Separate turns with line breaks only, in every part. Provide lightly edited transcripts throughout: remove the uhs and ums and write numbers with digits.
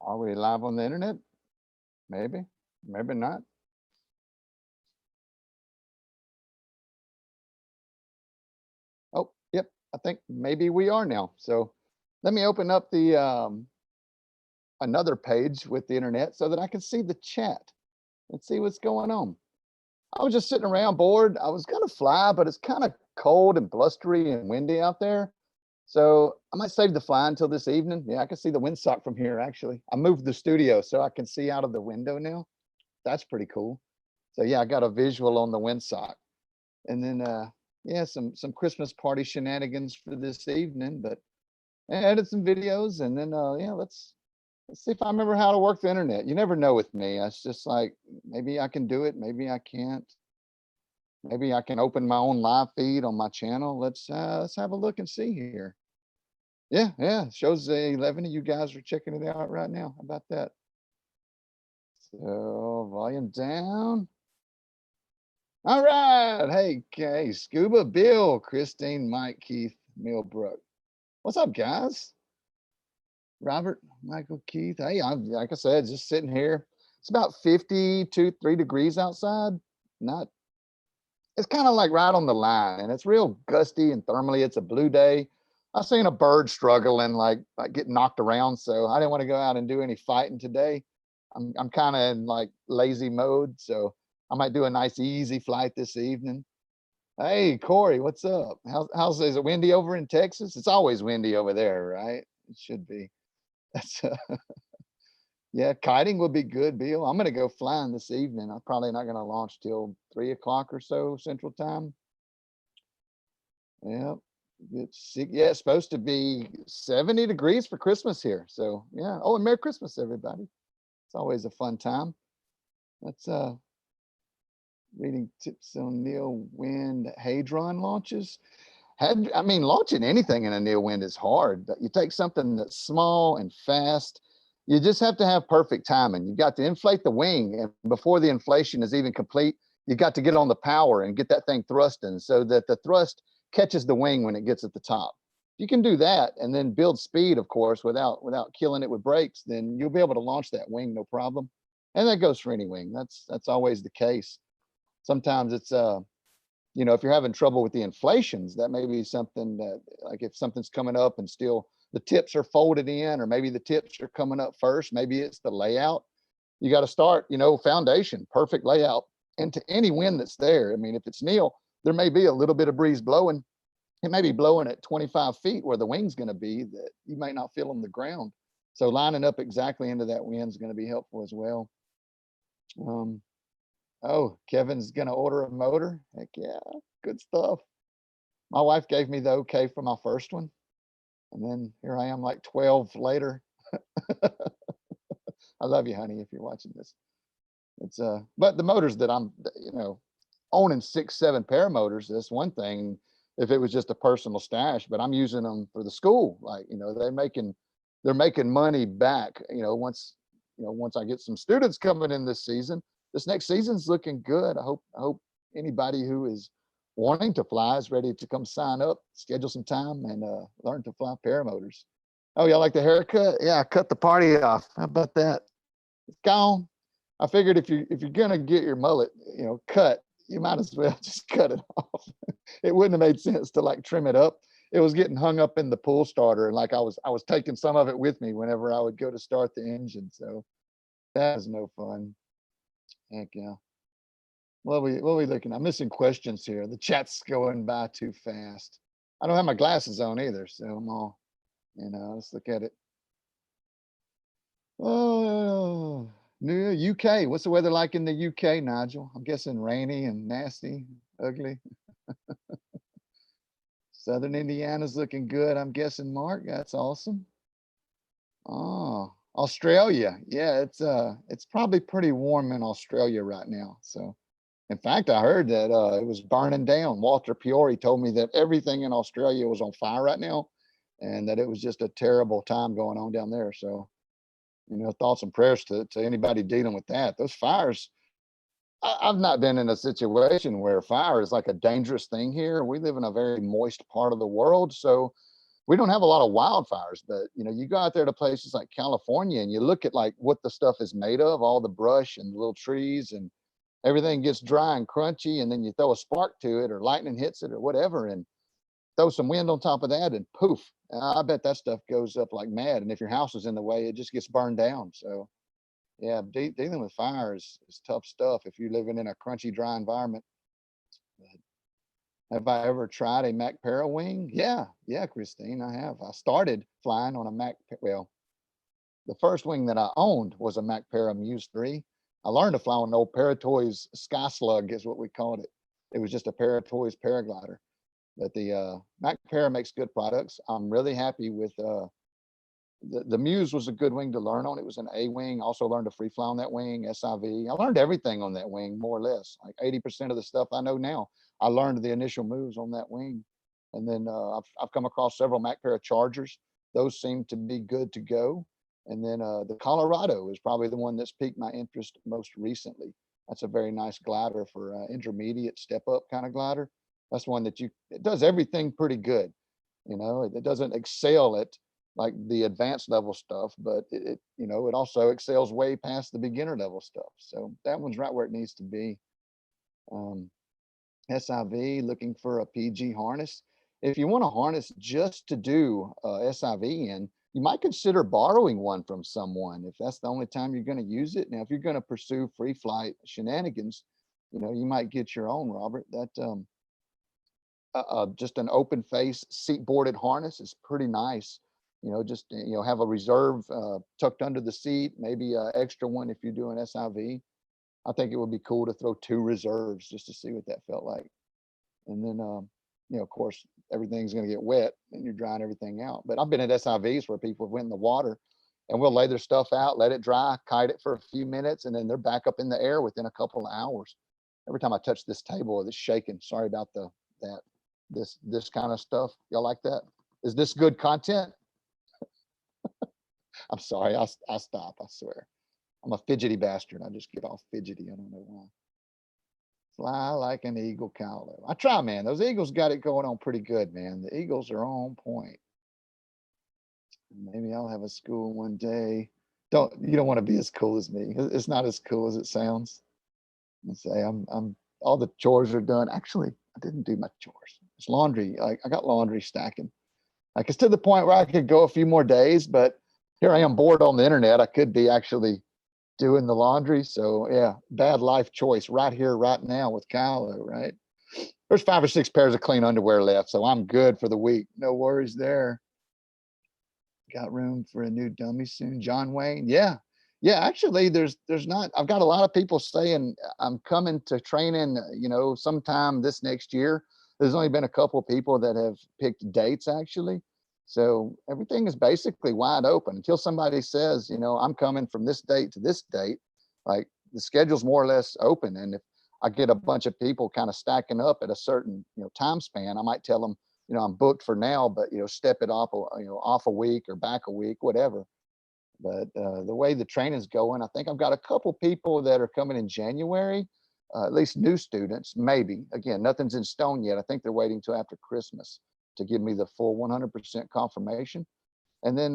Are we live on the internet? Maybe, maybe not. Oh, yep. I think maybe we are now. So let me open up the another page with the internet so that I can see the chat and see what's going on. I was just sitting around bored. I was gonna fly, but it's kind of cold and blustery and windy out there. So I might save the fly until this evening. Yeah, I can see the windsock from here actually. I moved the studio so I can see out of the window now. That's pretty cool. So yeah, I got a visual on the windsock. And then yeah, some Christmas party shenanigans for this evening, but I added some videos and then yeah, let's see if I remember how to work the internet. You never know with me. It's just like maybe I can do it, maybe I can't. Maybe I can open my own live feed on my channel. Let's have a look and see here. Yeah, yeah. Shows 11 of you guys are checking it out right now. How about that? So volume down. All right. Hey, okay. Scuba Bill, Christine, Mike, Keith, Millbrook. What's up, guys? Robert, Michael, Keith. Hey, I'm like I said, just sitting here. It's about 52, 3 degrees outside. Not, it's kind of like right on the line, and it's real gusty and thermally. It's a blue day. I seen a bird struggling, like getting knocked around. So I didn't want to go out and do any fighting today. I'm kind of in like lazy mode, so I might do a nice easy flight this evening. Hey, Corey, what's up? How's is it windy over in Texas? It's always windy over there, right? It should be. That's yeah, kiting would be good, Bill. I'm gonna go flying this evening. I'm probably not gonna launch till 3 o'clock or so Central Time. Yeah, yeah, it's supposed to be 70 degrees for Christmas here. So yeah. Oh, and Merry Christmas, everybody. It's always a fun time. That's reading tips on Neil Wind Hadron launches. I mean, launching anything in a near wind is hard. You take something that's small and fast. You just have to have perfect timing. You got to inflate the wing, and before the inflation is even complete, you got to get on the power and get that thing thrusting so that the thrust catches the wing when it gets at the top. If you can do that and then build speed, of course, without killing it with brakes, then you'll be able to launch that wing no problem. And that goes for any wing. That's always the case. Sometimes it's you know, if you're having trouble with the inflations, that may be something that, like if something's coming up and still the tips are folded in, or maybe the tips are coming up first, maybe it's the layout. You got to start, you know, foundation, perfect layout into any wind that's there. I mean, if it's Neil, there may be a little bit of breeze blowing. It may be blowing at 25 feet where the wing's going to be that you might not feel on the ground. So lining up exactly into that wind is going to be helpful as well. Um, Oh, Kevin's gonna order a motor. Heck yeah, good stuff. My wife gave me the okay for my first one, and then here I am like 12 later. I love you, honey, if you're watching this. It's but the motors that I'm, you know, owning 6, 7 paramotors, that's one thing. If it was just a personal stash, but I'm using them for the school. Like, you know, they're making money back, you know, once I get some students coming in this season. This next season's looking good. I hope anybody who is wanting to fly is ready to come sign up, schedule some time, and learn to fly paramotors. Oh, y'all like the haircut? Yeah, I cut the party off. How about that? It's gone. I figured if you're gonna get your mullet, you know, cut, you might as well just cut it off. It wouldn't have made sense to like trim it up. It was getting hung up in the pool starter, and like I was taking some of it with me whenever I would go to start the engine. So that was no fun. Heck yeah. What are we looking? I'm missing questions here. The chat's going by too fast. I don't have my glasses on either, so I'm all, you know, let's look at it. Oh, New UK. What's the weather like in the UK, Nigel? I'm guessing rainy and nasty, ugly. Southern Indiana's looking good. I'm guessing, Mark. That's awesome. Oh, Australia. Yeah, it's probably pretty warm in Australia right now. So in fact, I heard that it was burning down. Walter Peory told me that everything in Australia was on fire right now, and that it was just a terrible time going on down there. So, you know, thoughts and prayers to anybody dealing with that. Those fires, I've not been in a situation where fire is like a dangerous thing here. We live in a very moist part of the world, so we don't have a lot of wildfires, but you know, you go out there to places like California and you look at like what the stuff is made of, all the brush and little trees, and everything gets dry and crunchy, and then you throw a spark to it or lightning hits it or whatever, and throw some wind on top of that, and poof, I bet that stuff goes up like mad. And if your house is in the way, it just gets burned down. So yeah, dealing with fire is tough stuff if you're living in a crunchy, dry environment. Have I ever tried a Mac Para wing? Yeah, Christine, I have. I started flying on a well, the first wing that I owned was a Mac Para Muse 3. I learned to fly on an old Paratoys Sky Slug is what we called it. It was just a Paratoys paraglider. But the Mac Para makes good products. I'm really happy with the Muse was a good wing to learn on. It was an A wing. Also learned to free fly on that wing, SIV. I learned everything on that wing, more or less. Like 80% of the stuff I know now, I learned the initial moves on that wing. And then I've come across several Mac Para Chargers. Those seem to be good to go. And then the Colorado is probably the one that's piqued my interest most recently. That's a very nice glider for intermediate step up kind of glider. That's one that it does everything pretty good. You know, it doesn't excel at like the advanced level stuff, but you know, it also excels way past the beginner level stuff. So that one's right where it needs to be. SIV, looking for a PG harness. If you want a harness just to do SIV in, you might consider borrowing one from someone if that's the only time you're going to use it. Now, if you're going to pursue free flight shenanigans, you know, you might get your own, Robert. That just an open face seat boarded harness is pretty nice. You know, just, you know, have a reserve tucked under the seat, maybe an extra one if you're doing SIV. I think it would be cool to throw 2 reserves just to see what that felt like. And then, you know, of course, everything's going to get wet and you're drying everything out. But I've been at SIVs where people have went in the water and we'll lay their stuff out, let it dry, kite it for a few minutes, and then they're back up in the air within a couple of hours. Every time I touch this table, it's shaking. Sorry about this kind of stuff. Y'all like that? Is this good content? I'm sorry. I stop. I swear. I'm a fidgety bastard. I just get all fidgety. I don't know why. Fly like an eagle, Kylo. I try, man. Those Eagles got it going on pretty good, man. The Eagles are on point. Maybe I'll have a school one day. You don't want to be as cool as me. It's not as cool as it sounds. I say I'm all the chores are done. Actually, I didn't do my chores. It's laundry. I got laundry stacking. Like it's to the point where I could go a few more days, but here I am bored on the internet. I could be actually doing the laundry. So yeah, bad life choice right here, right now with Kylo, right? There's 5 or 6 pairs of clean underwear left, so I'm good for the week. No worries there. Got room for a new dummy soon, John Wayne? Yeah. Actually, there's not. I've got a lot of people saying I'm coming to training, you know, sometime this next year. There's only been a couple of people that have picked dates actually. So everything is basically wide open until somebody says, you know, I'm coming from this date to this date. Like the schedule's more or less open. And if I get a bunch of people kind of stacking up at a certain, you know, time span, I might tell them, you know, I'm booked for now, but, you know, step it off, you know, off a week or back a week, whatever. But the way the training's going, I think I've got a couple people that are coming in January, at least new students, maybe. Again, nothing's in stone yet. I think they're waiting till after Christmas to give me the full 100% confirmation. And then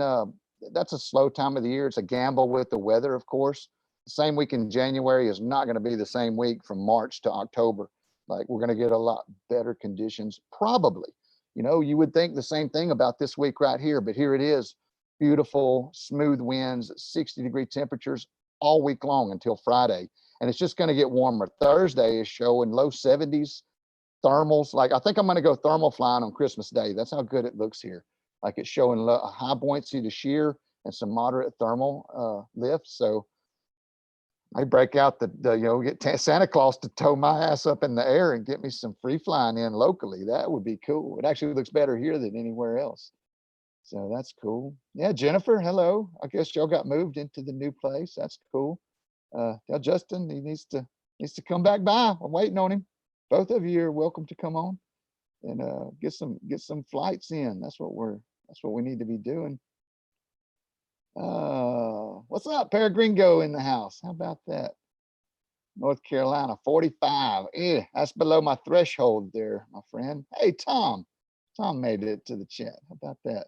that's a slow time of the year. It's a gamble with the weather, of course. The same week in January is not going to be the same week from March to October. Like we're going to get a lot better conditions, probably. You know, you would think the same thing about this week right here, but here it is. Beautiful, smooth winds, 60-degree temperatures all week long until Friday. And it's just going to get warmer. Thursday is showing low 70s, thermals. Like I think I'm going to go thermal flying on Christmas Day. That's how good it looks here. Like it's showing a high buoyancy to shear and some moderate thermal lift. So I break out you know, get Santa Claus to tow my ass up in the air and get me some free flying in locally. That would be cool. It actually looks better here than anywhere else. So that's cool. Yeah, Jennifer, hello. I guess y'all got moved into the new place. That's cool. Tell Justin he needs to come back by. I'm waiting on him. Both of you are welcome to come on and get some flights in. That's what we need to be doing. What's up, Peregringo in the house? How about that? North Carolina, 45. That's below my threshold there, my friend. Hey, Tom. Tom made it to the chat. How about that?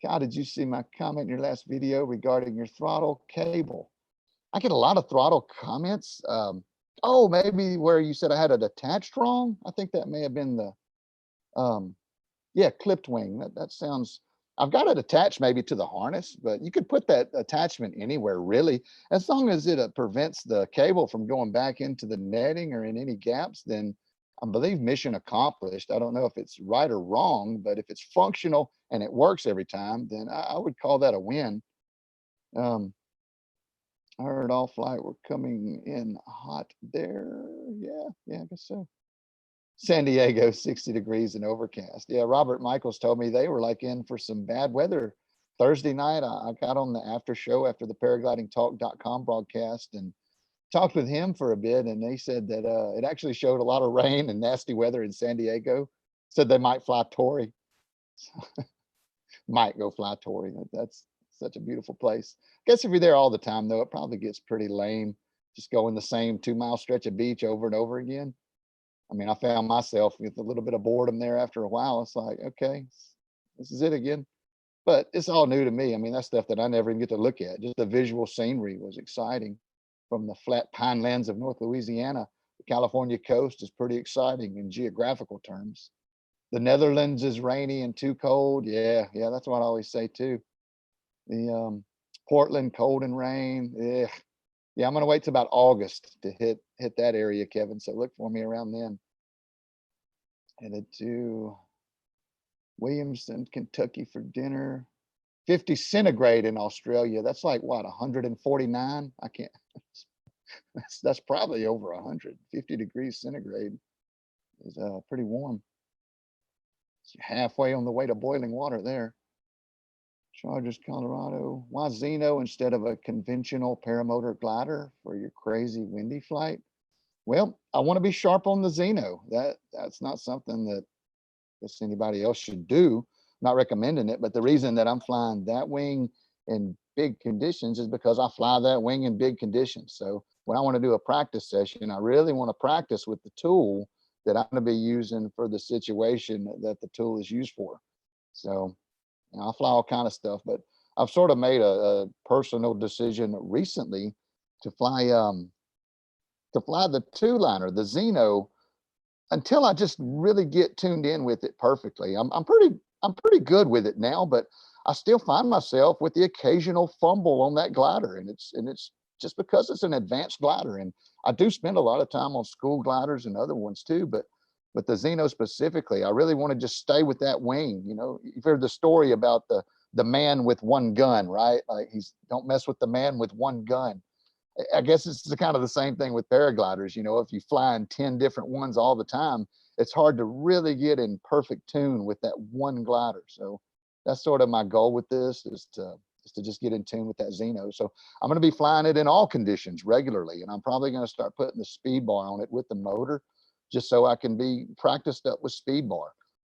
Kyle, did you see my comment in your last video regarding your throttle cable? I get a lot of throttle comments. Oh, maybe where you said I had it attached wrong. I think that may have been the, yeah, clipped wing. That sounds, I've got it attached maybe to the harness, but you could put that attachment anywhere really. As long as it prevents the cable from going back into the netting or in any gaps, then I believe mission accomplished. I don't know if it's right or wrong, but if it's functional and it works every time, then I would call that a win. I heard all flight were coming in hot there. Yeah, I guess so. San Diego, 60 degrees and overcast. Yeah, Robert Michaels told me they were like in for some bad weather. Thursday night, I got on the after show after the paraglidingtalk.com broadcast and talked with him for a bit. And they said that it actually showed a lot of rain and nasty weather in San Diego. Said they might fly Torrey. Might go fly Torrey. That's such a beautiful place. Guess if you're there all the time, though, it probably gets pretty lame. Just going the same 2-mile stretch of beach over and over again. I mean, I found myself with a little bit of boredom there after a while. It's like, okay, this is it again. But it's all new to me. I mean, that's stuff that I never even get to look at. Just the visual scenery was exciting from the flat pine lands of North Louisiana. The California coast is pretty exciting in geographical terms. The Netherlands is rainy and too cold. Yeah, that's what I always say too. The Portland, cold and rain. Yeah, I'm gonna wait till about August to hit that area, Kevin. So look for me around then. Headed to Williamson, Kentucky for dinner. 50 centigrade in Australia. That's like what, 149? I can't. That's probably over 100. 50 degrees centigrade is pretty warm. It's halfway on the way to boiling water there. Chargers, Colorado. Why Zeno instead of a conventional paramotor glider for your crazy windy flight? Well, I want to be sharp on the Zeno. That's not something that anybody else should do. I'm not recommending it, but the reason that I'm flying that wing in big conditions is because I fly that wing in big conditions. So when I want to do a practice session, I really want to practice with the tool that I'm going to be using for the situation that the tool is used for. So I fly all kind of stuff, but I've sort of made a personal decision recently to fly the two-liner, the Zeno, until I just really get tuned in with it perfectly. I'm pretty good with it now, but I still find myself with the occasional fumble on that glider, and it's just because it's an advanced glider, and I do spend a lot of time on school gliders and other ones too, but the Zeno specifically, I really want to just stay with that wing. You know, you've heard the story about the man with one gun, right? Like don't mess with the man with one gun. I guess it's kind of the same thing with paragliders. You know, if you fly in 10 different ones all the time, it's hard to really get in perfect tune with that one glider. So that's sort of my goal with this is to just get in tune with that Zeno. So I'm going to be flying it in all conditions regularly, and I'm probably going to start putting the speed bar on it with the motor, just so I can be practiced up with speed bar.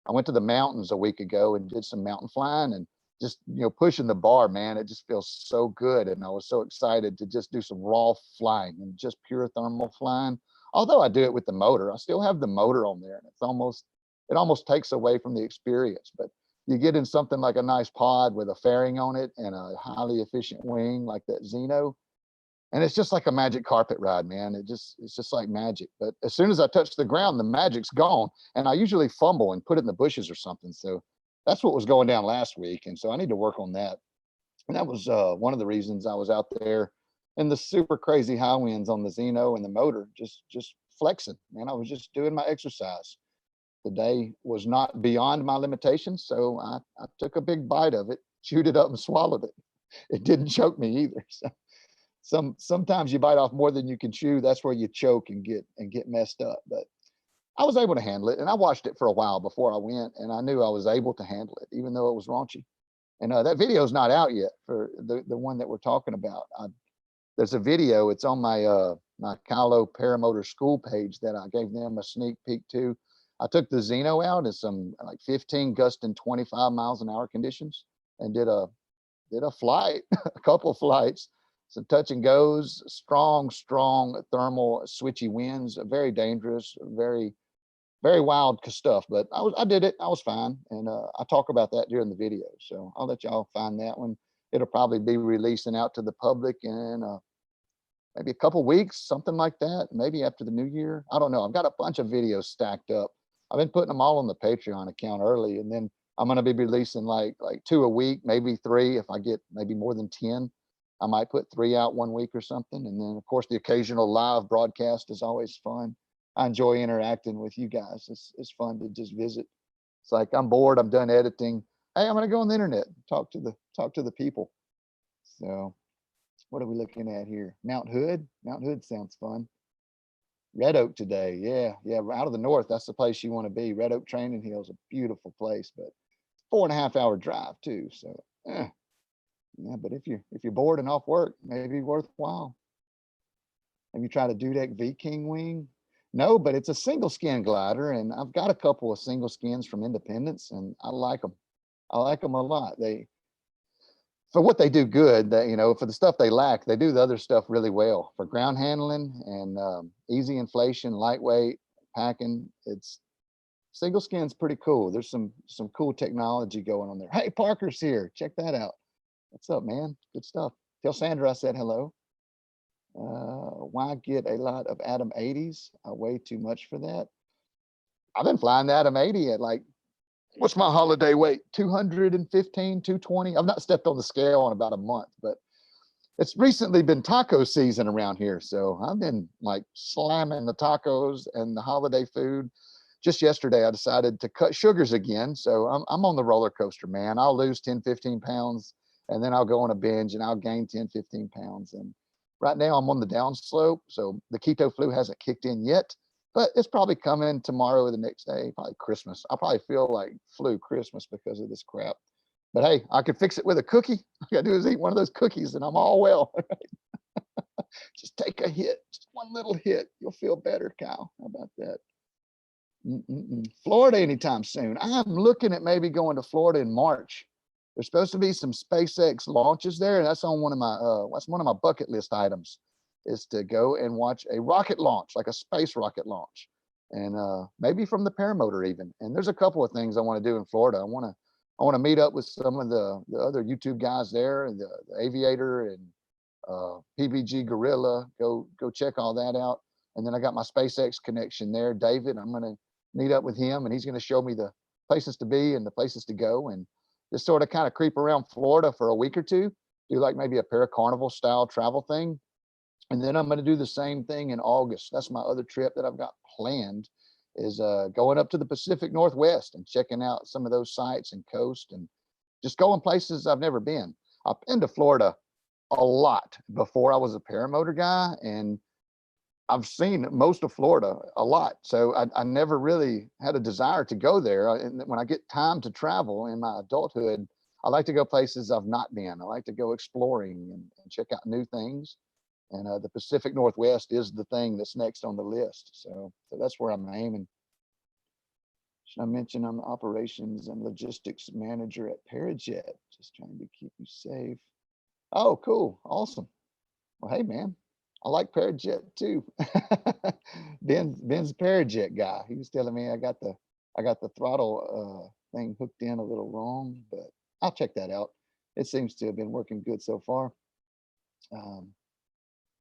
I went to the mountains a week ago and did some mountain flying, and just, you know, pushing the bar, man, it just feels so good. And I was so excited to just do some raw flying and just pure thermal flying. Although I do it with the motor, I still have the motor on there, and it almost takes away from the experience. But you get in something like a nice pod with a fairing on it and a highly efficient wing like that Zeno, and it's just like a magic carpet ride, man. It's just like magic. But as soon as I touch the ground, the magic's gone, and I usually fumble and put it in the bushes or something. So that's what was going down last week, and so I need to work on that. And that was one of the reasons I was out there in the super crazy high winds on the Zeno and the motor, just flexing, man. I was just doing my exercise. The day was not beyond my limitations, so I took a big bite of it, chewed it up, and swallowed it. It didn't choke me either. So sometimes you bite off more than you can chew. That's where you choke and get messed up. But I was able to handle it, and I watched it for a while before I went, and I knew I was able to handle it, even though it was raunchy. And that video is not out yet for the one that we're talking about. There's a video. It's on my Kylo Paramotor school page that I gave them a sneak peek to. I took the Zeno out in some like 15 gust and 25 miles an hour conditions, and did a flight, a couple of flights, some touch and goes, strong thermal switchy winds, very dangerous, very very wild stuff, but I did it. I was fine. And I talk about that during the video. So I'll let y'all find that one. It'll probably be releasing out to the public in maybe a couple weeks, something like that. Maybe after the new year. I don't know. I've got a bunch of videos stacked up. I've been putting them all on the Patreon account early, and then I'm going to be releasing like 2 a week, maybe 3 if I get maybe more than 10. I might put 3 out 1 week or something. And then of course the occasional live broadcast is always fun. I enjoy interacting with you guys. It's fun to just visit. It's like I'm bored, I'm done editing. Hey, I'm going to go on the internet, talk to the people. So what are we looking at here? Mount Hood. Mount Hood sounds fun. Red Oak today. Yeah. Out of the north, that's the place you want to be. Red Oak Training Hill is a beautiful place, but 4.5 hour drive too. So yeah, but if you're bored and off work, maybe worthwhile. Have you tried a Dudek V King wing? No, but it's a single skin glider, and I've got a couple of single skins from Independence, and I like them. I like them a lot. They, for what they do good, that for the stuff they lack, they do the other stuff really well. For ground handling and easy inflation, lightweight packing, it's single skin's pretty cool. There's some cool technology going on there. Hey, Parker's here. Check that out. What's up, man? Good stuff. Tell Sandra I said hello. Why get a lot of Atom 80s? I weigh too much for that. I've been flying the Atom 80 at like, what's my holiday weight? 215, 220. I've not stepped on the scale in about a month, but it's recently been taco season around here. So I've been like slamming the tacos and the holiday food. Just yesterday, I decided to cut sugars again. So I'm on the roller coaster, man. I'll lose 10, 15 pounds, and then I'll go on a binge and I'll gain 10, 15 pounds. And right now I'm on the down slope. So the keto flu hasn't kicked in yet, but it's probably coming tomorrow or the next day, probably Christmas. I'll probably feel like flu Christmas because of this crap. But hey, I could fix it with a cookie. All I gotta do is eat one of those cookies and I'm all well. Right? Just take a hit, just one little hit. You'll feel better, Kyle. How about that? Florida anytime soon. I'm looking at maybe going to Florida in March. There's supposed to be some SpaceX launches there, and that's on one of my bucket list items, is to go and watch a rocket launch, like a space rocket launch, and maybe from the Paramotor even. And there's a couple of things I want to do in Florida. I want to meet up with some of the other YouTube guys there, and the Aviator and PBG Gorilla. Go check all that out. And then I got my SpaceX connection there, David. I'm going to meet up with him, and he's going to show me the places to be and the places to go, and just sort of kind of creep around Florida for a week or two, do like maybe a Paracarnival style travel thing. And then I'm going to do the same thing in August. That's my other trip that I've got planned, is going up to the Pacific Northwest and checking out some of those sites and coast, and just going places I've never been. I've been to Florida a lot before I was a paramotor guy, and I've seen most of Florida a lot. So I never really had a desire to go there. And when I get time to travel in my adulthood, I like to go places I've not been. I like to go exploring and check out new things. And the Pacific Northwest is the thing that's next on the list. So that's where I'm aiming. Should I mention I'm the operations and logistics manager at Parajet? Just trying to keep you safe. Oh, cool. Awesome. Well, hey, man. I like Parajet too. Ben's a Parajet guy. He was telling me I got the throttle thing hooked in a little wrong, but I'll check that out. It seems to have been working good so far.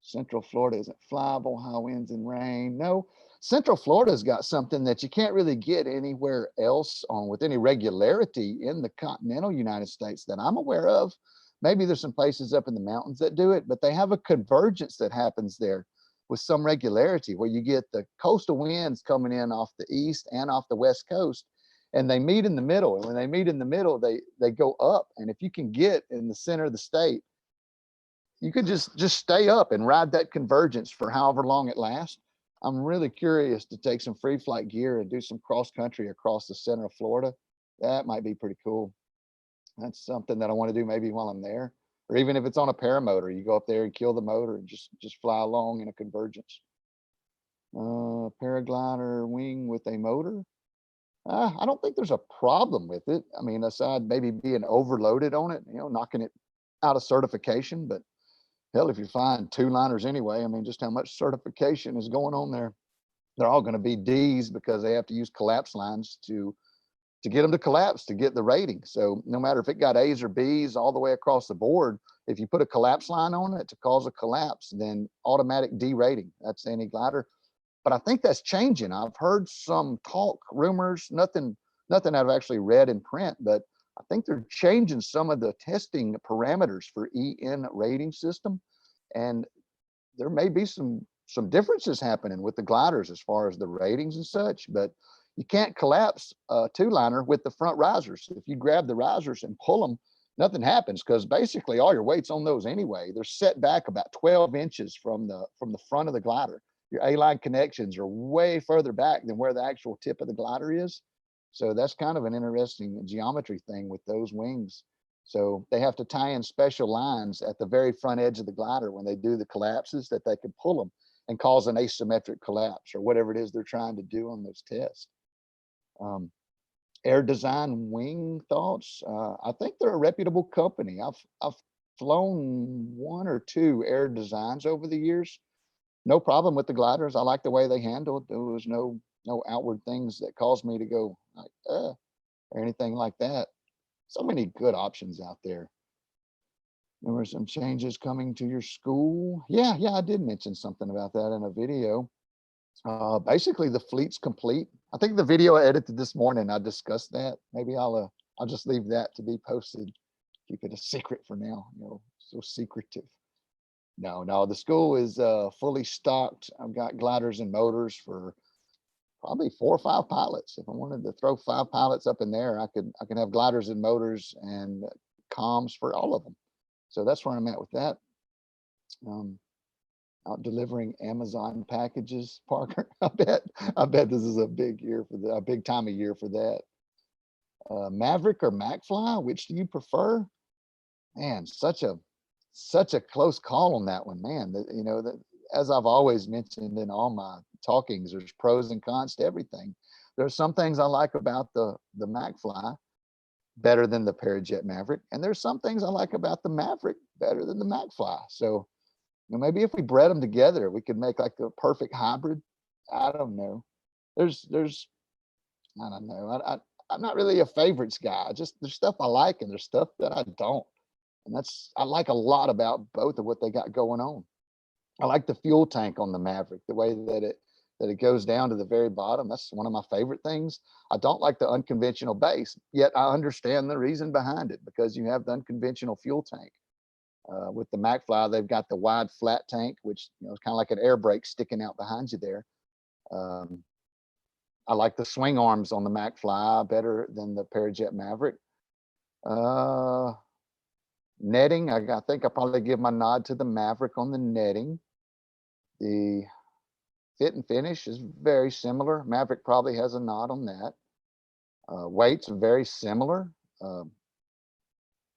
Central Florida isn't flyable, high winds and rain. No, Central Florida's got something that you can't really get anywhere else on with any regularity in the continental United States that I'm aware of. Maybe there's some places up in the mountains that do it, but they have a convergence that happens there with some regularity, where you get the coastal winds coming in off the east and off the west coast, and they meet in the middle. And when they meet in the middle, they go up. And if you can get in the center of the state, you could just stay up and ride that convergence for however long it lasts. I'm really curious to take some free flight gear and do some cross country across the center of Florida. That might be pretty cool. That's something that I want to do maybe while I'm there, or even if it's on a paramotor, you go up there and kill the motor and just fly along in a convergence. Paraglider wing with a motor. I don't think there's a problem with it. I mean, aside maybe being overloaded on it, knocking it out of certification. But hell, if you're flying 2-liners anyway, I mean, just how much certification is going on there. they're all going to be D's because they have to use collapse lines to get them to collapse to get the rating. So no matter if it got A's or B's all the way across the board, if you put a collapse line on it to cause a collapse, then automatic D rating. That's any glider. But I think that's changing. I've heard some talk, rumors, nothing I've actually read in print, but I think they're changing some of the testing parameters for EN rating system. And there may be some differences happening with the gliders as far as the ratings and such, but you can't collapse a two-liner with the front risers. If you grab the risers and pull them, nothing happens because basically all your weight's on those anyway. They're set back about 12 inches from the front of the glider. Your A-line connections are way further back than where the actual tip of the glider is. So that's kind of an interesting geometry thing with those wings. So they have to tie in special lines at the very front edge of the glider when they do the collapses that they can pull them and cause an asymmetric collapse or whatever it is they're trying to do on those tests. Air Design Wing Thoughts. I think they're a reputable company. I've flown one or two Air Designs over the years. No problem with the gliders. I like the way they handled. There was no outward things that caused me to go like or anything like that. So many good options out there. There were some changes coming to your school. Yeah, I did mention something about that in a video. Basically, the fleet's complete. I think the video I edited this morning, I discussed that. Maybe I'll just leave that to be posted. Keep it a secret for now. So secretive. No, the school is fully stocked. I've got gliders and motors for probably 4 or 5 pilots. If I wanted to throw 5 pilots up in there, I could have gliders and motors and comms for all of them. So that's where I'm at with that. Out delivering Amazon packages, Parker. I bet this is a big year for a big time of year for that. Maverick or MacFly, which do you prefer? Man, such a close call on that one, man. That as I've always mentioned in all my talkings, there's pros and cons to everything. There's some things I like about the MacFly better than the Parajet Maverick, and there's some things I like about the Maverick better than the MacFly. So maybe if we bred them together, we could make like a perfect hybrid. I don't know. I don't know. I'm not really a favorites guy. Just there's stuff I like and there's stuff that I don't. And I like a lot about both of what they got going on. I like the fuel tank on the Maverick, the way that it goes down to the very bottom. That's one of my favorite things. I don't like the unconventional base, yet I understand the reason behind it because you have the unconventional fuel tank. With the MacFly, they've got the wide flat tank, which is kind of like an air brake sticking out behind you there. I like the swing arms on the MacFly better than the Parajet Maverick. Netting, I think I probably give my nod to the Maverick on the netting. The fit and finish is very similar. Maverick probably has a nod on that. Weights are very similar.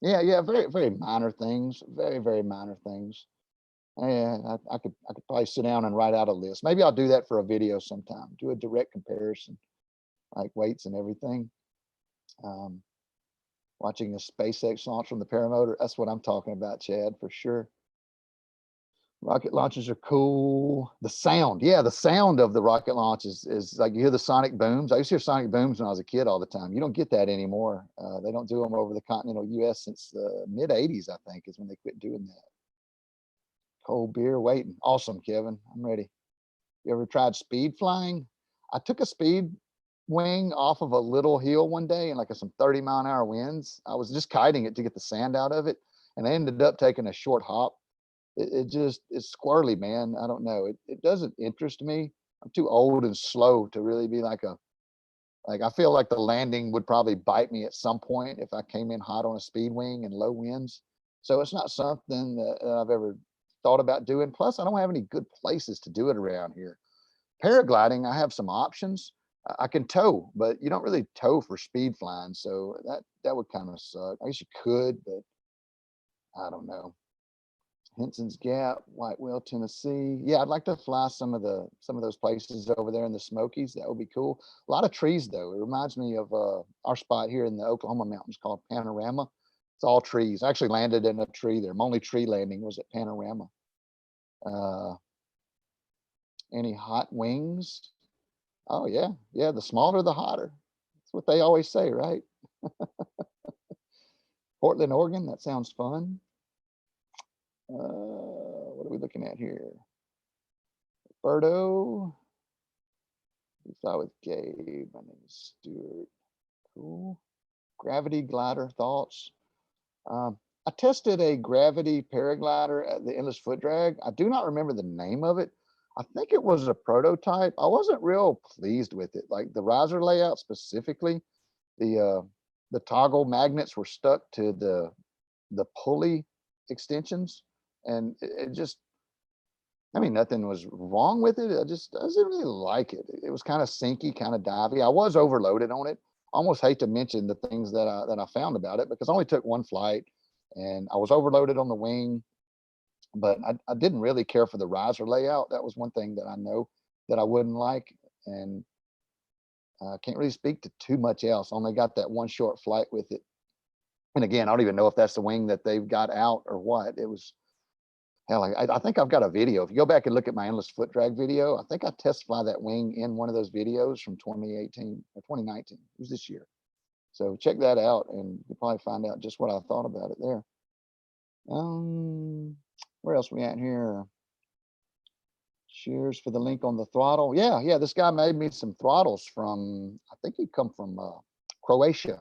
Yeah, very, very minor things. Very, very minor things. And I could probably sit down and write out a list. Maybe I'll do that for a video sometime. Do a direct comparison, like weights and everything. Watching a SpaceX launch from the Paramotor. That's what I'm talking about, Chad, for sure. Rocket launches are cool. The sound, the sound of the rocket launch is like you hear the sonic booms. I used to hear sonic booms when I was a kid all the time. You don't get that anymore. They don't do them over the continental US since the mid 80s, I think, is when they quit doing that. Cold beer waiting. Awesome, Kevin. I'm ready. You ever tried speed flying? I took a speed wing off of a little hill one day in like some 30-mile-an-hour winds. I was just kiting it to get the sand out of it, and I ended up taking a short hop. It's squirrely, man. I don't know. It doesn't interest me. I'm too old and slow to really be like I feel like the landing would probably bite me at some point if I came in hot on a speed wing and low winds. So it's not something that I've ever thought about doing. Plus, I don't have any good places to do it around here. Paragliding, I have some options. I can tow, but you don't really tow for speed flying. So that would kind of suck. I guess you could, but I don't know. Henson's Gap, White Whale, Tennessee. Yeah, I'd like to fly some of those places over there in the Smokies. That would be cool. A lot of trees though. It reminds me of our spot here in the Oklahoma mountains called Panorama. It's all trees. I actually landed in a tree there. My only tree landing was at Panorama. Any hot wings? Oh yeah, yeah. The smaller, the hotter. That's what they always say, right? Portland, Oregon. That sounds fun. What are we looking at here? Berto. We fly with Gabe. My name is Stuart. Cool. Gravity glider thoughts. Um, I tested a gravity paraglider at the endless foot drag. I do not remember the name of it. I think it was a prototype. I wasn't real pleased with it. Like the riser layout specifically, the toggle magnets were stuck to the pulley extensions, and it just, I mean, nothing was wrong with it. I didn't really like it. It was kind of sinky, kind of divey. I was overloaded on it. Almost hate to mention the things that I found about it because I only took one flight and I was overloaded on the wing, but I didn't really care for the riser layout. That was one thing that I know that I wouldn't like. And I can't really speak to too much else. Only got that one short flight with it. And again, I don't even know if that's the wing that they've got out or what. It was, hell, I think I've got a video. If you go back and look at my endless foot drag video, I think I test fly that wing in one of those videos from 2018 or 2019. It was this year. So check that out and you'll probably find out just what I thought about it there. Where else we at here? Cheers for the link on the throttle. Yeah, yeah, this guy made me some throttles from, I think he come from Croatia.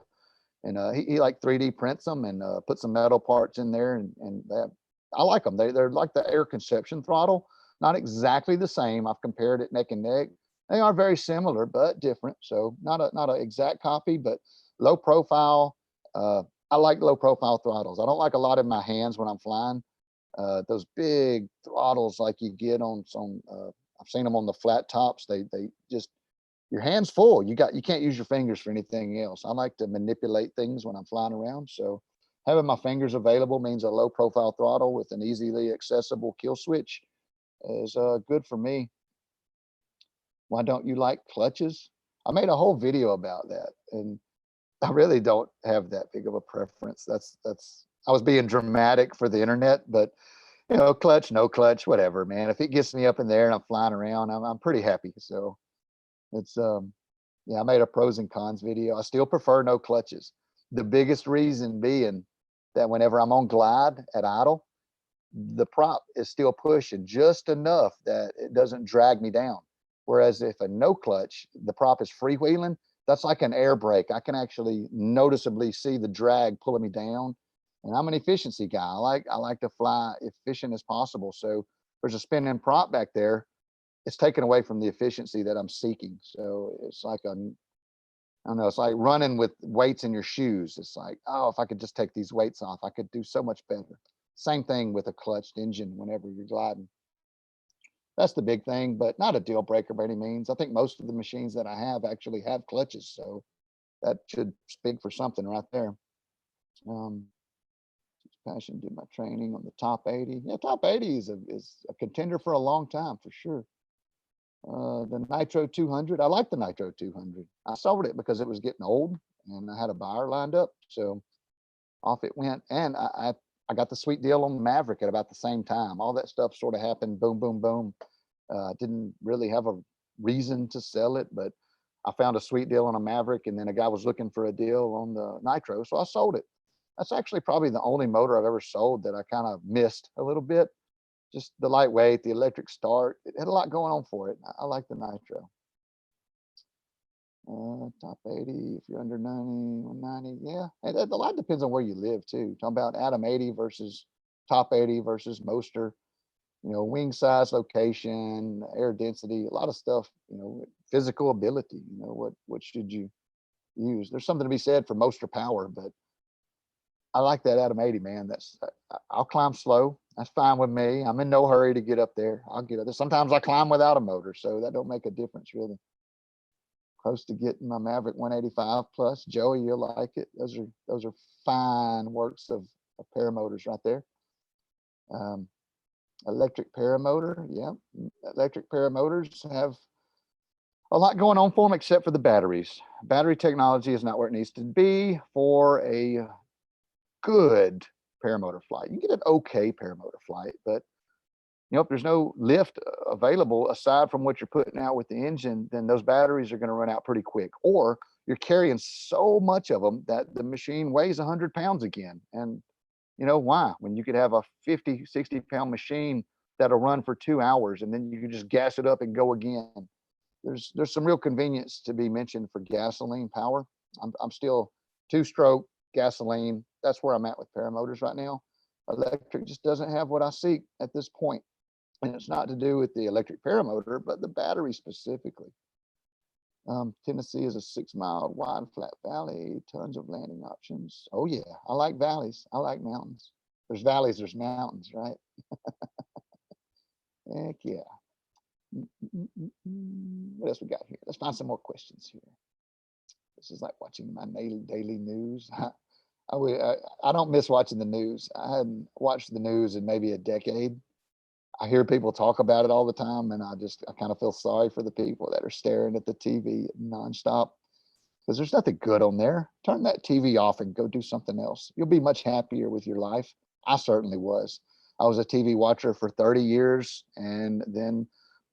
And he like 3D prints them and put some metal parts in there, and that, I like them. They're like the air conception throttle, not exactly the same. I've compared it neck and neck. They are very similar but different. So not a exact copy, but low profile. I like low profile throttles. I don't like a lot in my hands when I'm flying. Those big throttles like you get on some. I've seen them on the flat tops. They just, your hands full. You can't use your fingers for anything else. I like to manipulate things when I'm flying around. So having my fingers available means a low profile throttle with an easily accessible kill switch is good for me. Why don't you like clutches? I made a whole video about that, and I really don't have that big of a preference. That's I was being dramatic for the internet, but you know, clutch, no clutch, whatever, man. If it gets me up in there and I'm flying around, I'm pretty happy. So it's yeah, I made a pros and cons video. I still prefer no clutches. The biggest reason being that whenever I'm on glide at idle, the prop is still pushing just enough that it doesn't drag me down. Whereas if a no clutch, the prop is freewheeling, that's like an air brake. I can actually noticeably see the drag pulling me down. And I'm an efficiency guy. I like to fly efficient as possible. So there's a spinning prop back there, it's taken away from the efficiency that I'm seeking. So it's like I don't know, it's like running with weights in your shoes. It's like, oh, if I could just take these weights off, I could do so much better. Same thing with a clutched engine whenever you're gliding. That's the big thing, but not a deal breaker by any means. I think most of the machines that I have actually have clutches. So that should speak for something right there. Um, Passion did my training on the top 80. Yeah, top 80 is a contender for a long time for sure. The Nitro 200. I like the Nitro 200. I sold it because it was getting old and I had a buyer lined up. So off it went. And I got the sweet deal on the Maverick at about the same time. All that stuff sort of happened. Boom, boom, boom. Didn't really have a reason to sell it, but I found a sweet deal on a Maverick and then a guy was looking for a deal on the Nitro. So I sold it. That's actually probably the only motor I've ever sold that I kind of missed a little bit. Just the lightweight, the electric start. It had a lot going on for it. I like the Nitro. Top 80, if you're under 90, 190. Yeah, and a lot depends on where you live too. Talking about Atom 80 versus top 80 versus Moster. You know, wing size, location, air density, a lot of stuff. You know, physical ability. You know, what should you use? There's something to be said for Moster power, but I like that Atom 80, man. I'll climb slow. That's fine with me. I'm in no hurry to get up there. I'll get up there. Sometimes I climb without a motor, so that don't make a difference really. Close to getting my Maverick 185 plus. Joey, you'll like it. Those are fine works of paramotors right there. Electric paramotor, yeah. Electric paramotors have a lot going on for them except for the batteries. Battery technology is not where it needs to be for a good paramotor flight. You can get an okay paramotor flight, but You know, if there's no lift available aside from what you're putting out with the engine, then those batteries are going to run out pretty quick. Or you're carrying so much of them that the machine weighs 100 pounds again. And you know why? When you could have a 50, 60-pound machine that'll run for 2 hours and then you can just gas it up and go again. There's some real convenience to be mentioned for gasoline power. I'm still two-stroke gasoline. That's where I'm at with paramotors right now. Electric just doesn't have what I seek at this point. And it's not to do with the electric paramotor, but the battery specifically. Tennessee is a 6-mile wide flat valley, tons of landing options. Oh yeah, I like valleys. I like mountains. There's valleys, there's mountains, right? Heck yeah. What else we got here? Let's find some more questions here. This is like watching my daily news. I don't miss watching the news. I hadn't watched the news in maybe a decade. I hear people talk about it all the time, and I kind of feel sorry for the people that are staring at the TV nonstop because there's nothing good on there. Turn that TV off and go do something else. You'll be much happier with your life. I certainly was. I was a TV watcher for 30 years, and then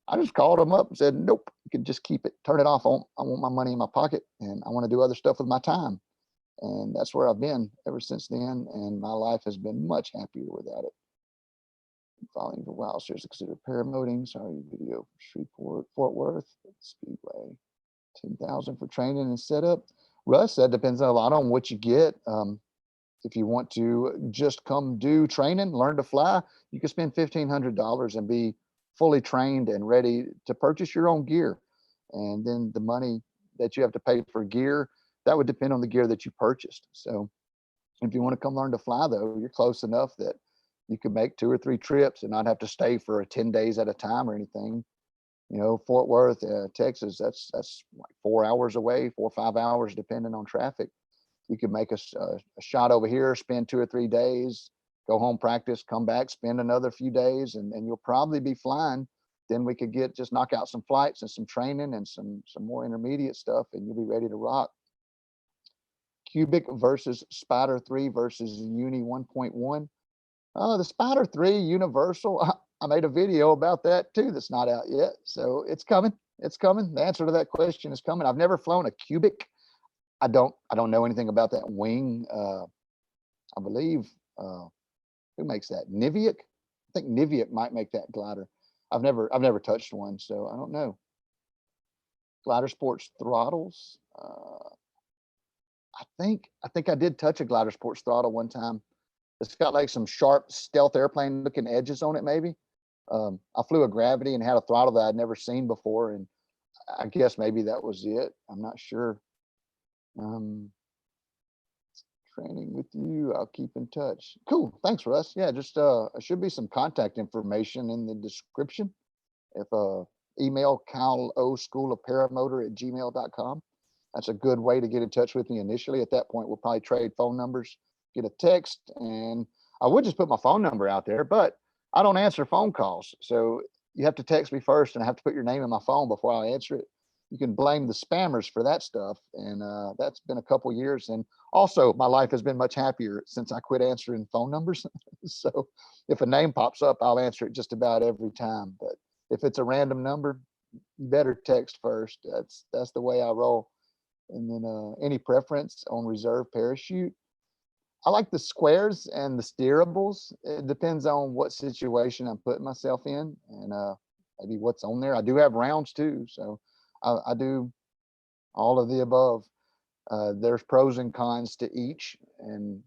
I just called them up and said, nope, you can just keep it. Turn it off. I want my money in my pocket, and I want to do other stuff with my time. And that's where I've been ever since then, and my life has been much happier without it. Following for a while, seriously consider paramoting. Sorry, video for Shreveport, Fort Worth, Speedway. 10,000 for training and setup. Russ, that depends a lot on what you get. If you want to just come do training, learn to fly, you can spend $1,500 and be fully trained and ready to purchase your own gear. And then the money that you have to pay for gear, that would depend on the gear that you purchased. So if you want to come learn to fly, though, you're close enough that you could make 2 or 3 trips and not have to stay for 10 days at a time or anything. You know, Fort Worth, Texas, that's like 4 hours away, 4 or 5 hours, depending on traffic. You could make a shot over here, spend 2 or 3 days, go home, practice, come back, spend another few days, and you'll probably be flying. Then we could just knock out some flights and some training and some more intermediate stuff, and you'll be ready to rock. Cubic versus Spider 3 versus Uni 1.1. The Spider 3 Universal, I made a video about that too that's not out yet. So it's coming. It's coming. The answer to that question is coming. I've never flown a Cubic. I don't know anything about that wing. I believe who makes that? Niviak? I think Niviak might make that glider. I've never touched one, so I don't know. Glider Sports throttles. I think I did touch a Glider Sports throttle one time. It's got like some sharp stealth airplane looking edges on it, maybe. I flew a Gravity and had a throttle that I'd never seen before, and I guess maybe that was it. I'm not sure. Training with you, I'll keep in touch. Cool, thanks, Russ. Yeah, just there should be some contact information in the description. If email caloschoolofparamotor@gmail.com. That's a good way to get in touch with me initially. At that point, we'll probably trade phone numbers, get a text, and I would just put my phone number out there, but I don't answer phone calls. So you have to text me first, and I have to put your name in my phone before I answer it. You can blame the spammers for that stuff, and that's been a couple years. And also, my life has been much happier since I quit answering phone numbers. So if a name pops up, I'll answer it just about every time. But if it's a random number, you better text first. That's the way I roll. And then any preference on reserve parachute? I like the squares and the steerables. It depends on what situation I'm putting myself in, and maybe what's on there. I do have rounds too, so I do all of the above. There's pros and cons to each. And